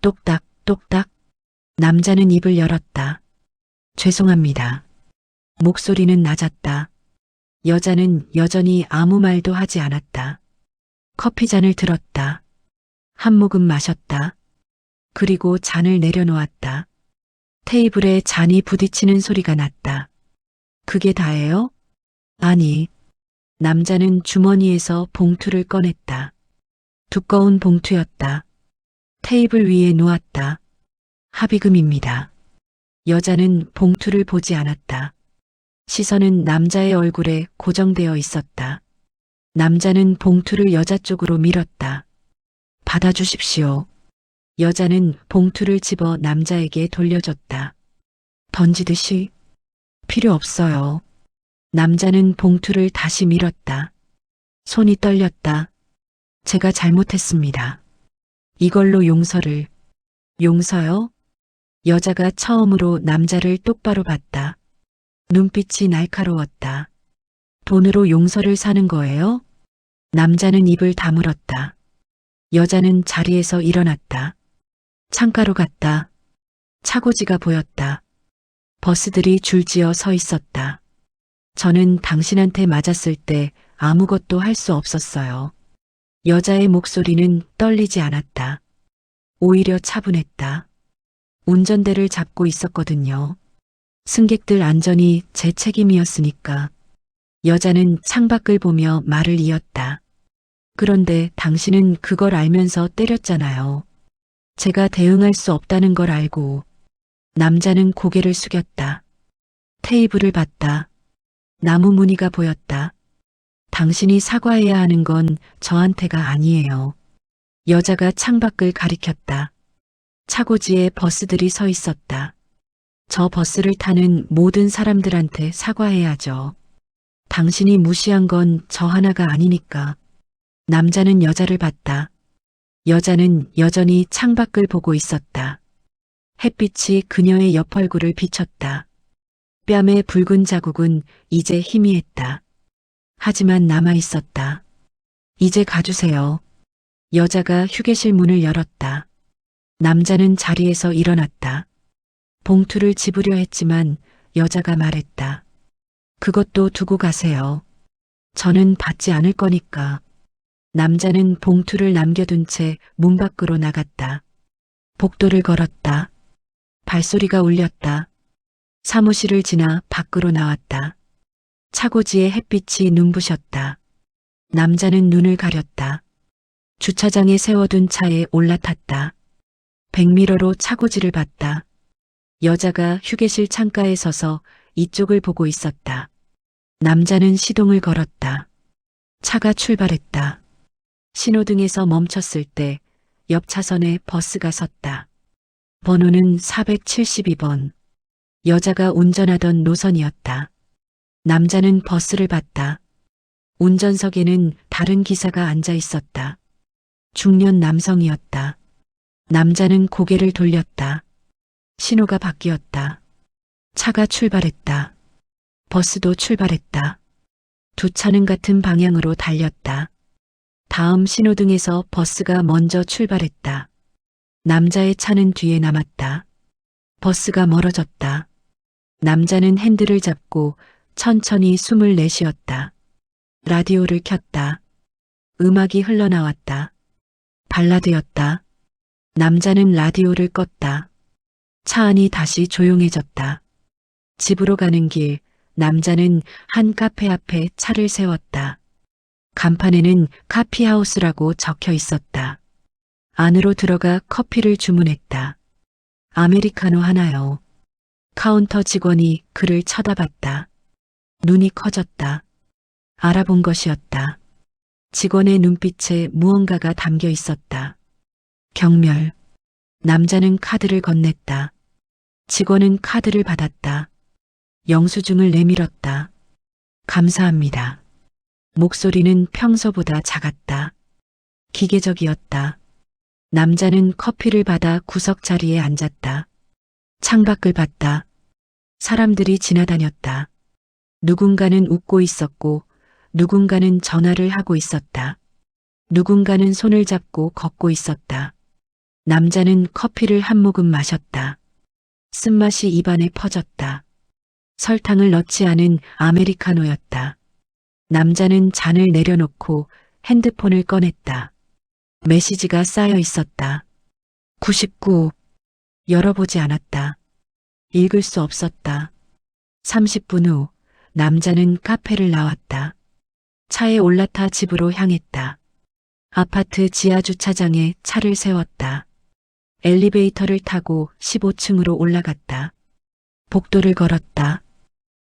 똑딱, 똑딱. 남자는 입을 열었다. 죄송합니다. 목소리는 낮았다. 여자는 여전히 아무 말도 하지 않았다. 커피잔을 들었다. 한 모금 마셨다. 그리고 잔을 내려놓았다. 테이블에 잔이 부딪히는 소리가 났다. 그게 다예요? 아니. 남자는 주머니에서 봉투를 꺼냈다. 두꺼운 봉투였다. 테이블 위에 놓았다. 합의금입니다. 여자는 봉투를 보지 않았다. 시선은 남자의 얼굴에 고정되어 있었다. 남자는 봉투를 여자 쪽으로 밀었다. 받아주십시오. 여자는 봉투를 집어 남자에게 돌려줬다. 던지듯이 필요 없어요. 남자는 봉투를 다시 밀었다. 손이 떨렸다. 제가 잘못했습니다. 이걸로 용서를. 용서요? 여자가 처음으로 남자를 똑바로 봤다. 눈빛이 날카로웠다. 돈으로 용서를 사는 거예요? 남자는 입을 다물었다. 여자는 자리에서 일어났다. 창가로 갔다. 차고지가 보였다. 버스들이 줄지어 서 있었다. 저는 당신한테 맞았을 때 아무것도 할 수 없었어요. 여자의 목소리는 떨리지 않았다. 오히려 차분했다. 운전대를 잡고 있었거든요. 승객들 안전이 제 책임이었으니까. 여자는 창밖을 보며 말을 이었다. 그런데 당신은 그걸 알면서 때렸잖아요. 제가 대응할 수 없다는 걸 알고. 남자는 고개를 숙였다. 테이블을 봤다. 나무 무늬가 보였다. 당신이 사과해야 하는 건 저한테가 아니에요. 여자가 창밖을 가리켰다. 차고지에 버스들이 서 있었다. 저 버스를 타는 모든 사람들한테 사과해야죠. 당신이 무시한 건 저 하나가 아니니까. 남자는 여자를 봤다. 여자는 여전히 창밖을 보고 있었다. 햇빛이 그녀의 옆 얼굴을 비쳤다. 뺨의 붉은 자국은 이제 희미했다. 하지만 남아 있었다. 이제 가주세요. 여자가 휴게실 문을 열었다. 남자는 자리에서 일어났다. 봉투를 집으려 했지만 여자가 말했다. 그것도 두고 가세요. 저는 받지 않을 거니까. 남자는 봉투를 남겨둔 채 문 밖으로 나갔다. 복도를 걸었다. 발소리가 울렸다. 사무실을 지나 밖으로 나왔다. 차고지의 햇빛이 눈부셨다. 남자는 눈을 가렸다. 주차장에 세워둔 차에 올라탔다. 백미러로 차고지를 봤다. 여자가 휴게실 창가에 서서 이쪽을 보고 있었다. 남자는 시동을 걸었다. 차가 출발했다. 신호등에서 멈췄을 때 옆 차선에 버스가 섰다. 번호는 472번. 여자가 운전하던 노선이었다. 남자는 버스를 봤다. 운전석에는 다른 기사가 앉아 있었다. 중년 남성이었다. 남자는 고개를 돌렸다. 신호가 바뀌었다. 차가 출발했다. 버스도 출발했다. 두 차는 같은 방향으로 달렸다. 다음 신호등에서 버스가 먼저 출발했다. 남자의 차는 뒤에 남았다. 버스가 멀어졌다. 남자는 핸들을 잡고 천천히 숨을 내쉬었다. 라디오를 켰다. 음악이 흘러나왔다. 발라드였다. 남자는 라디오를 껐다. 차 안이 다시 조용해졌다. 집으로 가는 길, 남자는 한 카페 앞에 차를 세웠다. 간판에는 카피하우스라고 적혀 있었다. 안으로 들어가 커피를 주문했다. 아메리카노 하나요. 카운터 직원이 그를 쳐다봤다. 눈이 커졌다. 알아본 것이었다. 직원의 눈빛에 무언가가 담겨 있었다. 경멸. 남자는 카드를 건넸다. 직원은 카드를 받았다. 영수증을 내밀었다. 감사합니다. 목소리는 평소보다 작았다. 기계적이었다. 남자는 커피를 받아 구석 자리에 앉았다. 창밖을 봤다. 사람들이 지나다녔다. 누군가는 웃고 있었고 누군가는 전화를 하고 있었다. 누군가는 손을 잡고 걷고 있었다. 남자는 커피를 한 모금 마셨다. 쓴맛이 입안에 퍼졌다. 설탕을 넣지 않은 아메리카노였다. 남자는 잔을 내려놓고 핸드폰을 꺼냈다. 메시지가 쌓여 있었다. 99. 열어보지 않았다. 읽을 수 없었다. 30분 후 남자는 카페를 나왔다. 차에 올라타 집으로 향했다. 아파트 지하 주차장에 차를 세웠다. 엘리베이터를 타고 15층으로 올라갔다. 복도를 걸었다.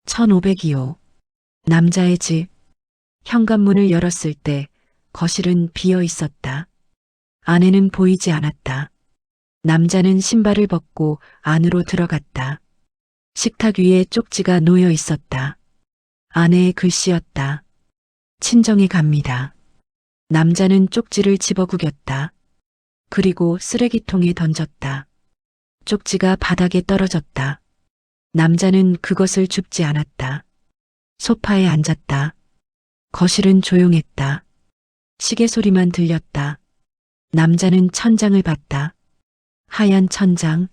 1502호. 남자의 집. 현관문을 열었을 때 거실은 비어 있었다. 안에는 보이지 않았다. 남자는 신발을 벗고 안으로 들어갔다. 식탁 위에 쪽지가 놓여 있었다. 아내의 글씨였다. 친정에 갑니다. 남자는 쪽지를 집어 구겼다. 그리고 쓰레기통에 던졌다. 쪽지가 바닥에 떨어졌다. 남자는 그것을 줍지 않았다. 소파에 앉았다. 거실은 조용했다. 시계 소리만 들렸다. 남자는 천장을 봤다. 하얀 천장.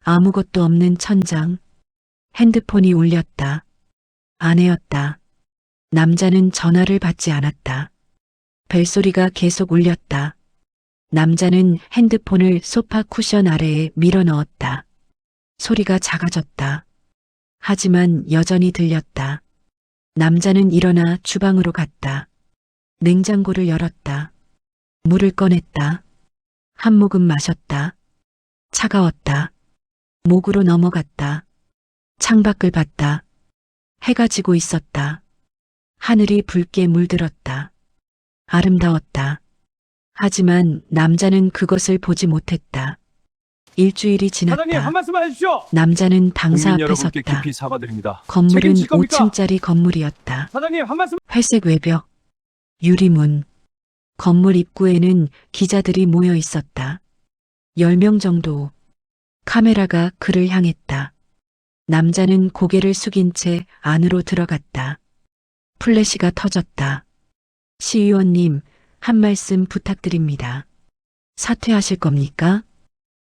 아무것도 없는 천장. 핸드폰이 울렸다. 아내였다. 남자는 전화를 받지 않았다. 벨소리가 계속 울렸다. 남자는 핸드폰을 소파 쿠션 아래에 밀어 넣었다. 소리가 작아졌다. 하지만 여전히 들렸다. 남자는 일어나 주방으로 갔다. 냉장고를 열었다. 물을 꺼냈다. 한 모금 마셨다. 차가웠다. 목으로 넘어갔다. 창밖을 봤다. 해가 지고 있었다. 하늘이 붉게 물들었다. 아름다웠다. 하지만 남자는 그것을 보지 못했다. 일주일이 사장님, 지났다. 한 말씀 해주십시오. 남자는 당사 국민 앞에 여러분께 섰다. 깊이 사과드립니다. 건물은 책임질 겁니까? 5층짜리 건물이었다. 사장님, 한 말씀. 회색 외벽, 유리문. 건물 입구에는 기자들이 모여 있었다. 10명 정도. 카메라가 그를 향했다. 남자는 고개를 숙인 채 안으로 들어갔다. 플래시가 터졌다. 시의원님, 한 말씀 부탁드립니다. 사퇴하실 겁니까?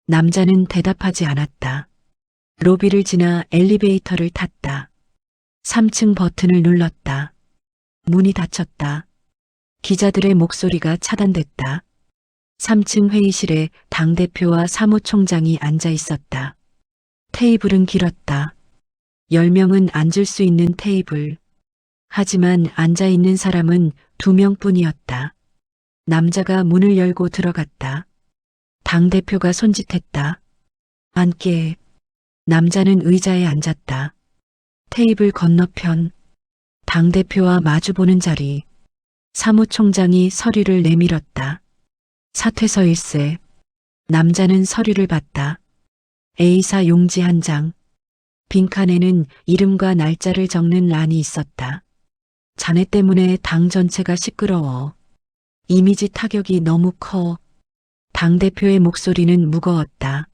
남자는 대답하지 않았다. 로비를 지나 엘리베이터를 탔다. 3층 버튼을 눌렀다. 문이 닫혔다. 기자들의 목소리가 차단됐다. 3층 회의실에 당대표와 사무총장이 앉아 있었다. 테이블은 길었다. 10명은 앉을 수 있는 테이블. 하지만 앉아 있는 사람은 2명뿐이었다. 남자가 문을 열고 들어갔다. 당대표가 손짓했다. 앉게. 남자는 의자에 앉았다. 테이블 건너편. 당대표와 마주보는 자리. 사무총장이 서류를 내밀었다. 사퇴서일세. 남자는 서류를 봤다. A사 용지 한 장. 빈칸에는 이름과 날짜를 적는 란이 있었다. 자네 때문에 당 전체가 시끄러워. 이미지 타격이 너무 커. 당대표의 목소리는 무거웠다.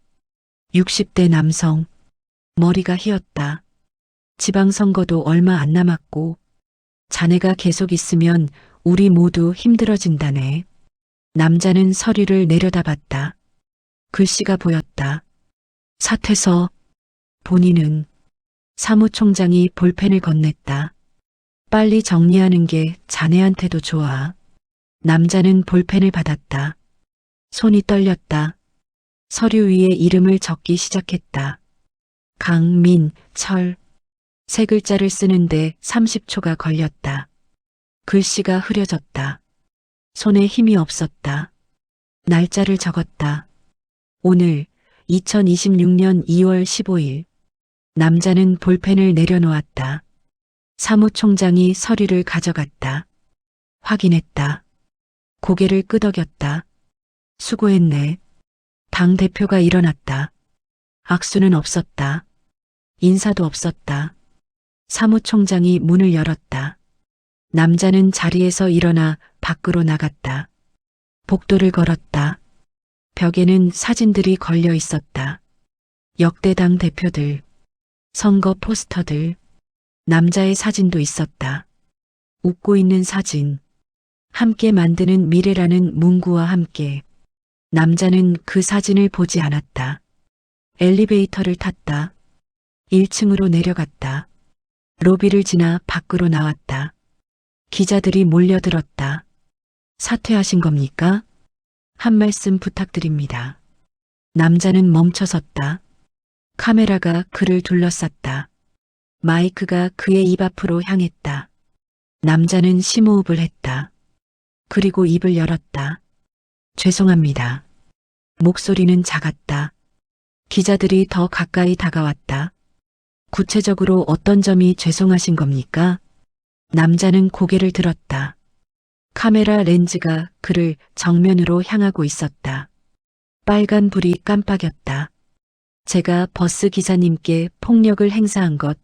60대 남성. 머리가 휘었다. 지방선거도 얼마 안 남았고 자네가 계속 있으면 우리 모두 힘들어진다네. 남자는 서류를 내려다봤다. 글씨가 보였다. 사퇴서. 본인은. 사무총장이 볼펜을 건넸다. 빨리 정리하는 게 자네한테도 좋아. 남자는 볼펜을 받았다. 손이 떨렸다. 서류 위에 이름을 적기 시작했다. 강민철. 세 글자를 쓰는데 30초가 걸렸다. 글씨가 흐려졌다. 손에 힘이 없었다. 날짜를 적었다. 오늘 2026년 2월 15일. 남자는 볼펜을 내려놓았다. 사무총장이 서류를 가져갔다. 확인했다. 고개를 끄덕였다. 수고했네. 당대표가 일어났다. 악수는 없었다. 인사도 없었다. 사무총장이 문을 열었다. 남자는 자리에서 일어나 밖으로 나갔다. 복도를 걸었다. 벽에는 사진들이 걸려 있었다. 역대당 대표들, 선거 포스터들, 남자의 사진도 있었다. 웃고 있는 사진, 함께 만드는 미래라는 문구와 함께. 남자는 그 사진을 보지 않았다. 엘리베이터를 탔다. 1층으로 내려갔다. 로비를 지나 밖으로 나왔다. 기자들이 몰려들었다. 사퇴하신 겁니까? 한 말씀 부탁드립니다. 남자는 멈춰섰다. 카메라가 그를 둘러쌌다. 마이크가 그의 입 앞으로 향했다. 남자는 심호흡을 했다. 그리고 입을 열었다. 죄송합니다. 목소리는 작았다. 기자들이 더 가까이 다가왔다. 구체적으로 어떤 점이 죄송하신 겁니까? 남자는 고개를 들었다. 카메라 렌즈가 그를 정면으로 향하고 있었다. 빨간 불이 깜빡였다. 제가 버스 기사님께 폭력을 행사한 것,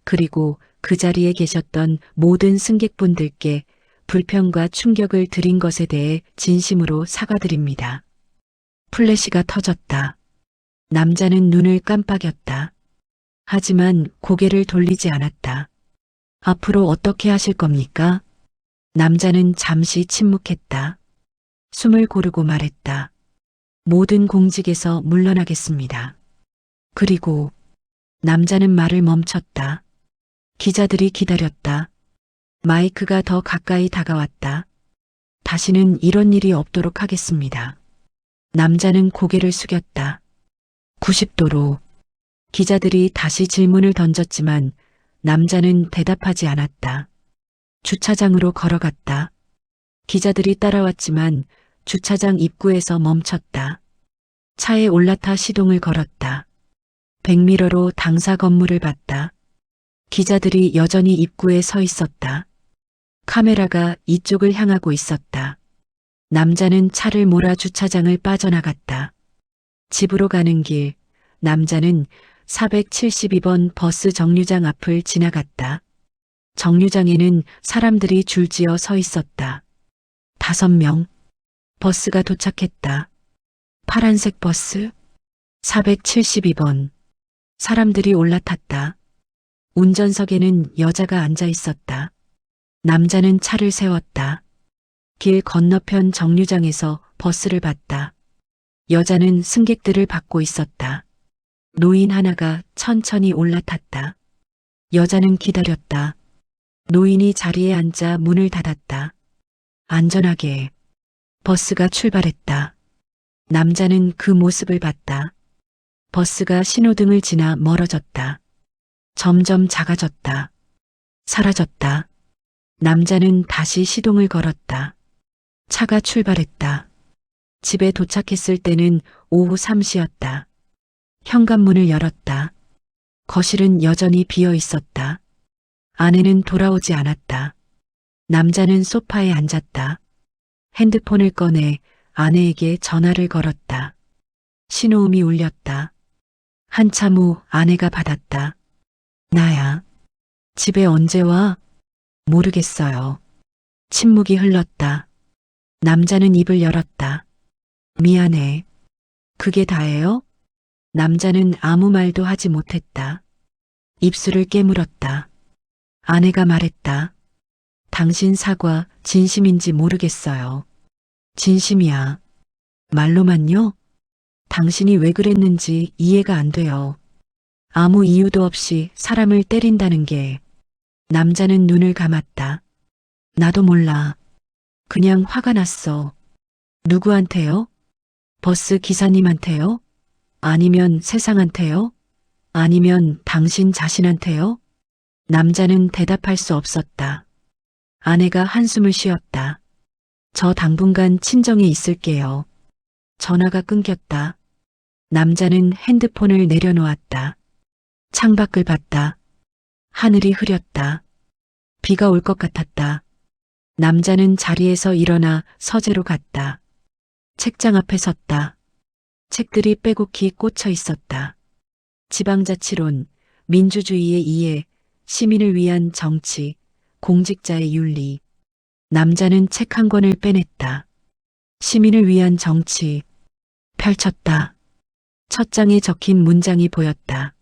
그리고 그 자리에 계셨던 모든 승객분들께 불편과 충격을 드린 것에 대해 진심으로 사과드립니다. 플래시가 터졌다. 남자는 눈을 깜빡였다. 하지만 고개를 돌리지 않았다. 앞으로 어떻게 하실 겁니까? 남자는 잠시 침묵했다. 숨을 고르고 말했다. 모든 공직에서 물러나겠습니다. 그리고 남자는 말을 멈췄다. 기자들이 기다렸다. 마이크가 더 가까이 다가왔다. 다시는 이런 일이 없도록 하겠습니다. 남자는 고개를 숙였다. 90도로. 기자들이 다시 질문을 던졌지만 남자는 대답하지 않았다. 주차장으로 걸어갔다. 기자들이 따라왔지만 주차장 입구에서 멈췄다. 차에 올라타 시동을 걸었다. 백미러로 당사 건물을 봤다. 기자들이 여전히 입구에 서 있었다. 카메라가 이쪽을 향하고 있었다. 남자는 차를 몰아 주차장을 빠져나갔다. 집으로 가는 길, 남자는 472번 버스 정류장 앞을 지나갔다. 정류장에는 사람들이 줄지어 서 있었다. 5명. 버스가 도착했다. 파란색 버스. 472번. 사람들이 올라탔다. 운전석에는 여자가 앉아 있었다. 남자는 차를 세웠다. 길 건너편 정류장에서 버스를 봤다. 여자는 승객들을 받고 있었다. 노인 하나가 천천히 올라탔다. 여자는 기다렸다. 노인이 자리에 앉아 문을 닫았다. 안전하게. 버스가 출발했다. 남자는 그 모습을 봤다. 버스가 신호등을 지나 멀어졌다. 점점 작아졌다. 사라졌다. 남자는 다시 시동을 걸었다. 차가 출발했다. 집에 도착했을 때는 오후 3시였다. 현관문을 열었다. 거실은 여전히 비어 있었다. 아내는 돌아오지 않았다. 남자는 소파에 앉았다. 핸드폰을 꺼내 아내에게 전화를 걸었다. 신호음이 울렸다. 한참 후 아내가 받았다. 나야. 집에 언제 와? 모르겠어요. 침묵이 흘렀다. 남자는 입을 열었다. 미안해. 그게 다예요? 남자는 아무 말도 하지 못했다. 입술을 깨물었다. 아내가 말했다. 당신 사과 진심인지 모르겠어요. 진심이야. 말로만요? 당신이 왜 그랬는지 이해가 안 돼요. 아무 이유도 없이 사람을 때린다는 게. 남자는 눈을 감았다. 나도 몰라. 그냥 화가 났어. 누구한테요? 버스 기사님한테요? 아니면 세상한테요? 아니면 당신 자신한테요? 남자는 대답할 수 없었다. 아내가 한숨을 쉬었다. 저 당분간 친정에 있을게요. 전화가 끊겼다. 남자는 핸드폰을 내려놓았다. 창밖을 봤다. 하늘이 흐렸다. 비가 올 것 같았다. 남자는 자리에서 일어나 서재로 갔다. 책장 앞에 섰다. 책들이 빼곡히 꽂혀 있었다. 지방자치론, 민주주의의 이해, 시민을 위한 정치, 공직자의 윤리. 남자는 책 한 권을 빼냈다. 시민을 위한 정치. 펼쳤다. 첫 장에 적힌 문장이 보였다.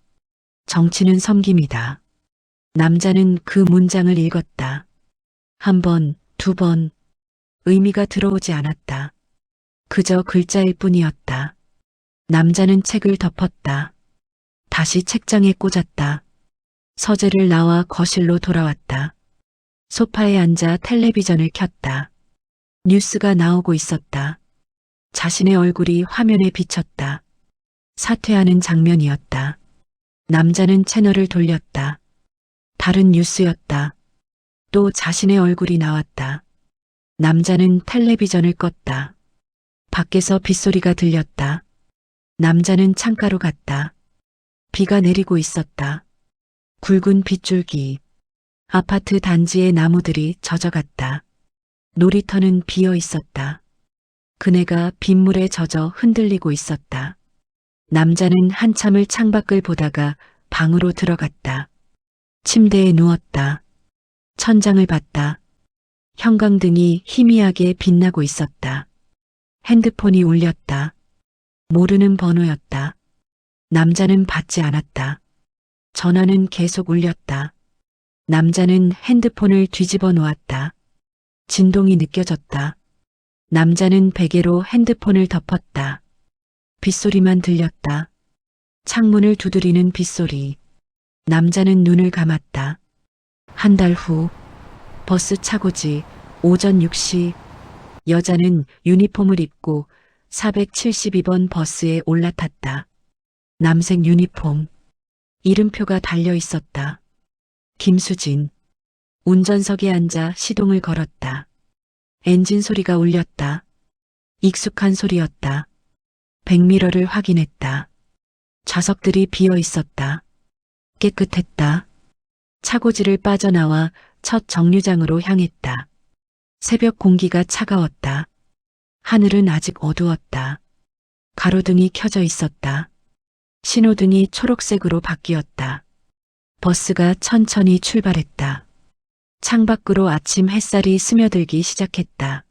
정치는 섬김이다. 남자는 그 문장을 읽었다. 한 번, 두 번. 의미가 들어오지 않았다. 그저 글자일 뿐이었다. 남자는 책을 덮었다. 다시 책장에 꽂았다. 서재를 나와 거실로 돌아왔다. 소파에 앉아 텔레비전을 켰다. 뉴스가 나오고 있었다. 자신의 얼굴이 화면에 비쳤다. 사퇴하는 장면이었다. 남자는 채널을 돌렸다. 다른 뉴스였다. 또 자신의 얼굴이 나왔다. 남자는 텔레비전을 껐다. 밖에서 빗소리가 들렸다. 남자는 창가로 갔다. 비가 내리고 있었다. 굵은 빗줄기. 아파트 단지의 나무들이 젖어갔다. 놀이터는 비어 있었다. 그네가 빗물에 젖어 흔들리고 있었다. 남자는 한참을 창밖을 보다가 방으로 들어갔다. 침대에 누웠다. 천장을 봤다. 형광등이 희미하게 빛나고 있었다. 핸드폰이 울렸다. 모르는 번호였다. 남자는 받지 않았다. 전화는 계속 울렸다. 남자는 핸드폰을 뒤집어 놓았다. 진동이 느껴졌다. 남자는 베개로 핸드폰을 덮었다. 빗소리만 들렸다. 창문을 두드리는 빗소리. 남자는 눈을 감았다. 한 달 후, 버스 차고지 오전 6시. 여자는 유니폼을 입고 472번 버스에 올라탔다. 남색 유니폼. 이름표가 달려 있었다. 김수진. 운전석에 앉아 시동을 걸었다. 엔진 소리가 울렸다. 익숙한 소리였다. 백미러를 확인했다. 좌석들이 비어 있었다. 깨끗했다. 차고지를 빠져나와 첫 정류장으로 향했다. 새벽 공기가 차가웠다. 하늘은 아직 어두웠다. 가로등이 켜져 있었다. 신호등이 초록색으로 바뀌었다. 버스가 천천히 출발했다. 창밖으로 아침 햇살이 스며들기 시작했다.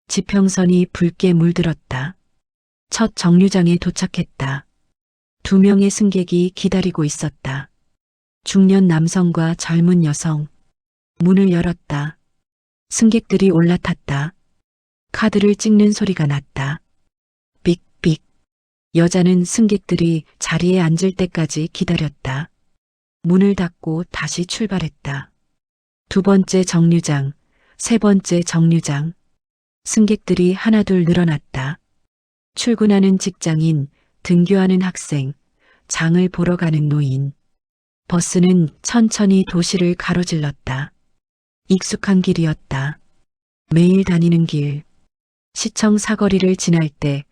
지평선이 붉게 물들었다. 첫 정류장에 도착했다. 2명의 승객이 기다리고 있었다. 중년 남성과 젊은 여성. 문을 열었다. 승객들이 올라탔다. 카드를 찍는 소리가 났다. 삑삑. 여자는 승객들이 자리에 앉을 때까지 기다렸다. 문을 닫고 다시 출발했다. 2번째 정류장, 3번째 정류장. 승객들이 하나둘 늘어났다. 출근하는 직장인, 등교하는 학생, 장을 보러 가는 노인. 버스는 천천히 도시를 가로질렀다. 익숙한 길이었다. 매일 다니는 길. 시청 사거리를 지날 때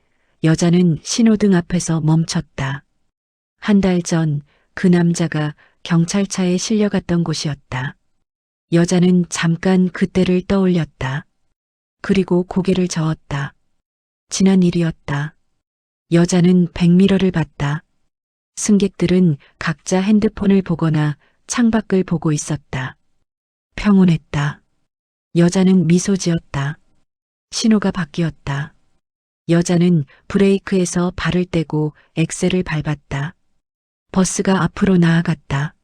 여자는 신호등 앞에서 멈췄다. 한 달 전 그 남자가 경찰차에 실려갔던 곳이었다. 여자는 잠깐 그때를 떠올렸다. 그리고 고개를 저었다. 지난 일이었다. 여자는 백미러를 봤다. 승객들은 각자 핸드폰을 보거나 창밖을 보고 있었다. 평온했다. 여자는 미소 지었다. 신호가 바뀌었다. 여자는 브레이크에서 발을 떼고 엑셀을 밟았다. 버스가 앞으로 나아갔다.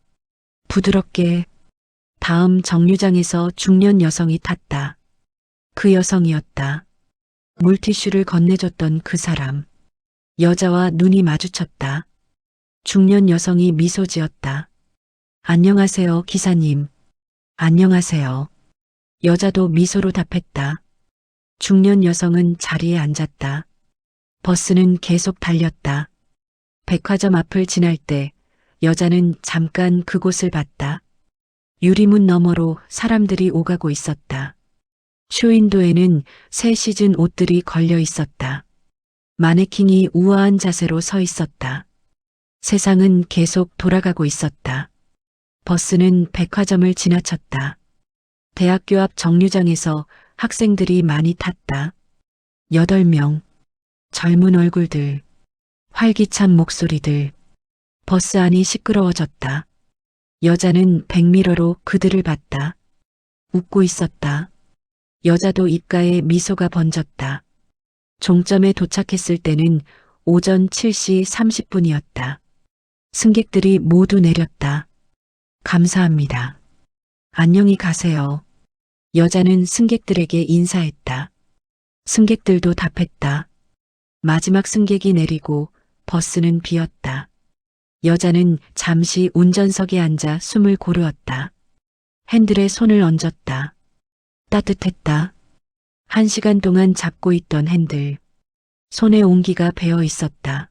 부드럽게. 다음 정류장에서 중년 여성이 탔다. 그 여성이었다. 물티슈를 건네줬던 그 사람. 여자와 눈이 마주쳤다. 중년 여성이 미소 지었다. 안녕하세요, 기사님. 안녕하세요. 여자도 미소로 답했다. 중년 여성은 자리에 앉았다. 버스는 계속 달렸다. 백화점 앞을 지날 때 여자는 잠깐 그곳을 봤다. 유리문 너머로 사람들이 오가고 있었다. 쇼윈도에는 새 시즌 옷들이 걸려 있었다. 마네킹이 우아한 자세로 서 있었다. 세상은 계속 돌아가고 있었다. 버스는 백화점을 지나쳤다. 대학교 앞 정류장에서 학생들이 많이 탔다. 8명. 젊은 얼굴들. 활기찬 목소리들. 버스 안이 시끄러워졌다. 여자는 백미러로 그들을 봤다. 웃고 있었다. 여자도 입가에 미소가 번졌다. 종점에 도착했을 때는 오전 7시 30분이었다. 승객들이 모두 내렸다. 감사합니다. 안녕히 가세요. 여자는 승객들에게 인사했다. 승객들도 답했다. 마지막 승객이 내리고 버스는 비었다. 여자는 잠시 운전석에 앉아 숨을 고르었다. 핸들에 손을 얹었다. 따뜻했다. 1시간 동안 잡고 있던 핸들. 손에 온기가 배어 있었다.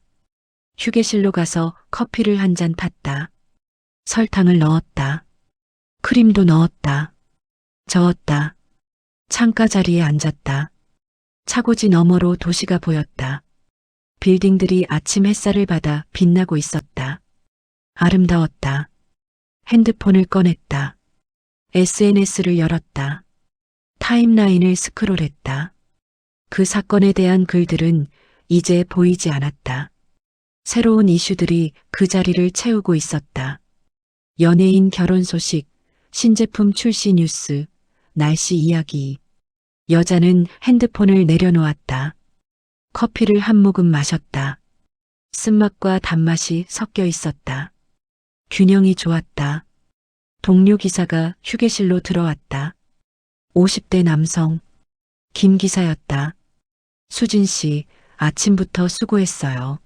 휴게실로 가서 커피를 한 잔 탔다. 설탕을 넣었다. 크림도 넣었다. 저었다. 창가 자리에 앉았다. 차고지 너머로 도시가 보였다. 빌딩들이 아침 햇살을 받아 빛나고 있었다. 아름다웠다. 핸드폰을 꺼냈다. SNS를 열었다. 타임라인을 스크롤했다. 그 사건에 대한 글들은 이제 보이지 않았다. 새로운 이슈들이 그 자리를 채우고 있었다. 연예인 결혼 소식, 신제품 출시 뉴스, 날씨 이야기. 여자는 핸드폰을 내려놓았다. 커피를 한 모금 마셨다. 쓴맛과 단맛이 섞여 있었다. 균형이 좋았다. 동료 기사가 휴게실로 들어왔다. 50대 남성. 김 기사였다. 수진 씨, 아침부터 수고했어요.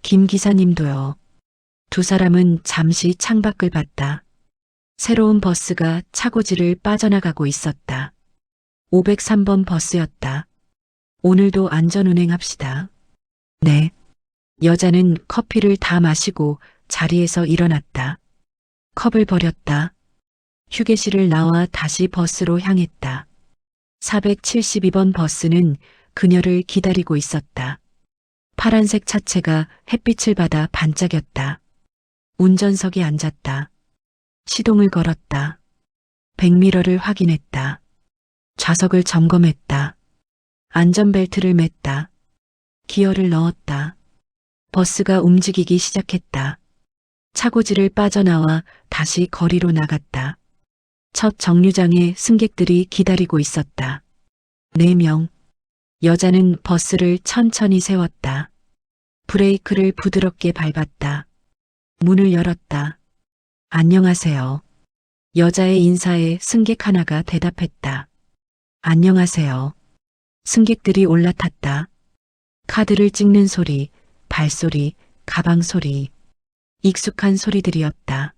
김 기사님도요. 두 사람은 잠시 창밖을 봤다. 새로운 버스가 차고지를 빠져나가고 있었다. 503번 버스였다. 오늘도 안전운행합시다. 네. 여자는 커피를 다 마시고 자리에서 일어났다. 컵을 버렸다. 휴게실을 나와 다시 버스로 향했다. 472번 버스는 그녀를 기다리고 있었다. 파란색 차체가 햇빛을 받아 반짝였다. 운전석에 앉았다. 시동을 걸었다. 백미러를 확인했다. 좌석을 점검했다. 안전벨트를 맸다. 기어를 넣었다. 버스가 움직이기 시작했다. 차고지를 빠져나와 다시 거리로 나갔다. 첫 정류장에 승객들이 기다리고 있었다. 4명. 여자는 버스를 천천히 세웠다. 브레이크를 부드럽게 밟았다. 문을 열었다. 안녕하세요. 여자의 인사에 승객 하나가 대답했다. 안녕하세요. 승객들이 올라탔다. 카드를 찍는 소리, 발소리, 가방 소리. 익숙한 소리들이었다.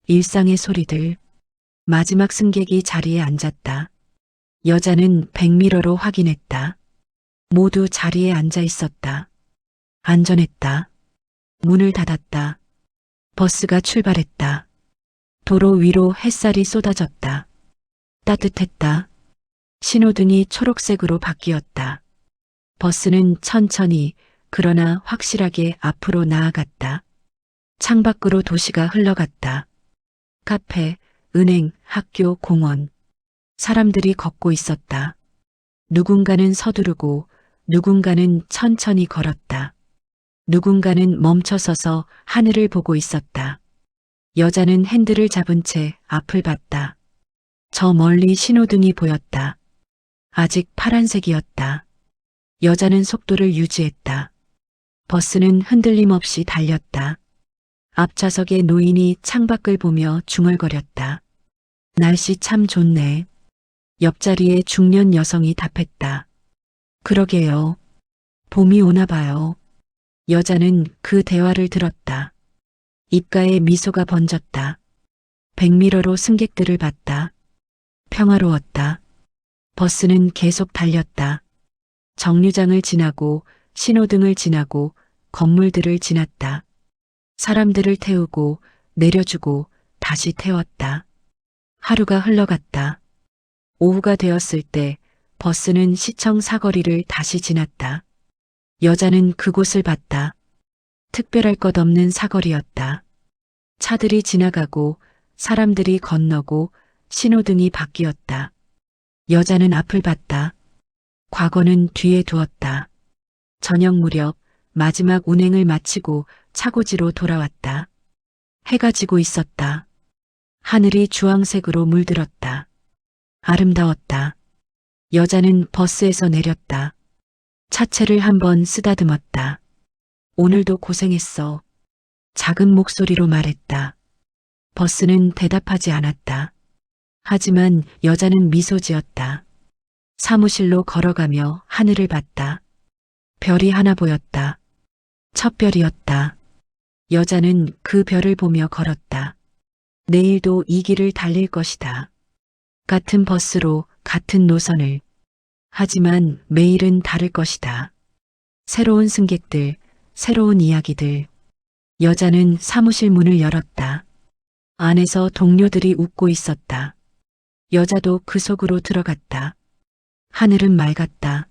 일상의 소리들. 마지막 승객이 자리에 앉았다. 여자는 백미러로 확인했다. 모두 자리에 앉아 있었다. 안전했다. 문을 닫았다. 버스가 출발했다. 도로 위로 햇살이 쏟아졌다. 따뜻했다. 신호등이 초록색으로 바뀌었다. 버스는 천천히 그러나 확실하게 앞으로 나아갔다. 창밖으로 도시가 흘러갔다. 카페, 은행, 학교, 공원. 사람들이 걷고 있었다. 누군가는 서두르고 누군가는 천천히 걸었다. 누군가는 멈춰서서 하늘을 보고 있었다. 여자는 핸들을 잡은 채 앞을 봤다. 저 멀리 신호등이 보였다. 아직 파란색이었다. 여자는 속도를 유지했다. 버스는 흔들림 없이 달렸다. 앞좌석의 노인이 창밖을 보며 중얼거렸다. 날씨 참 좋네. 옆자리에 중년 여성이 답했다. 그러게요. 봄이 오나 봐요. 여자는 그 대화를 들었다. 입가에 미소가 번졌다. 백미러로 승객들을 봤다. 평화로웠다. 버스는 계속 달렸다. 정류장을 지나고 신호등을 지나고 건물들을 지났다. 사람들을 태우고 내려주고 다시 태웠다. 하루가 흘러갔다. 오후가 되었을 때 버스는 시청 사거리를 다시 지났다. 여자는 그곳을 봤다. 특별할 것 없는 사거리였다. 차들이 지나가고 사람들이 건너고 신호등이 바뀌었다. 여자는 앞을 봤다. 과거는 뒤에 두었다. 저녁 무렵 마지막 운행을 마치고 차고지로 돌아왔다. 해가 지고 있었다. 하늘이 주황색으로 물들었다. 아름다웠다. 여자는 버스에서 내렸다. 차체를 한번 쓰다듬었다. 오늘도 고생했어. 작은 목소리로 말했다. 버스는 대답하지 않았다. 하지만 여자는 미소 지었다. 사무실로 걸어가며 하늘을 봤다. 별이 하나 보였다. 첫 별이었다. 여자는 그 별을 보며 걸었다. 내일도 이 길을 달릴 것이다. 같은 버스로 같은 노선을. 하지만 매일은 다를 것이다. 새로운 승객들, 새로운 이야기들. 여자는 사무실 문을 열었다. 안에서 동료들이 웃고 있었다. 여자도 그 속으로 들어갔다. 하늘은 맑았다.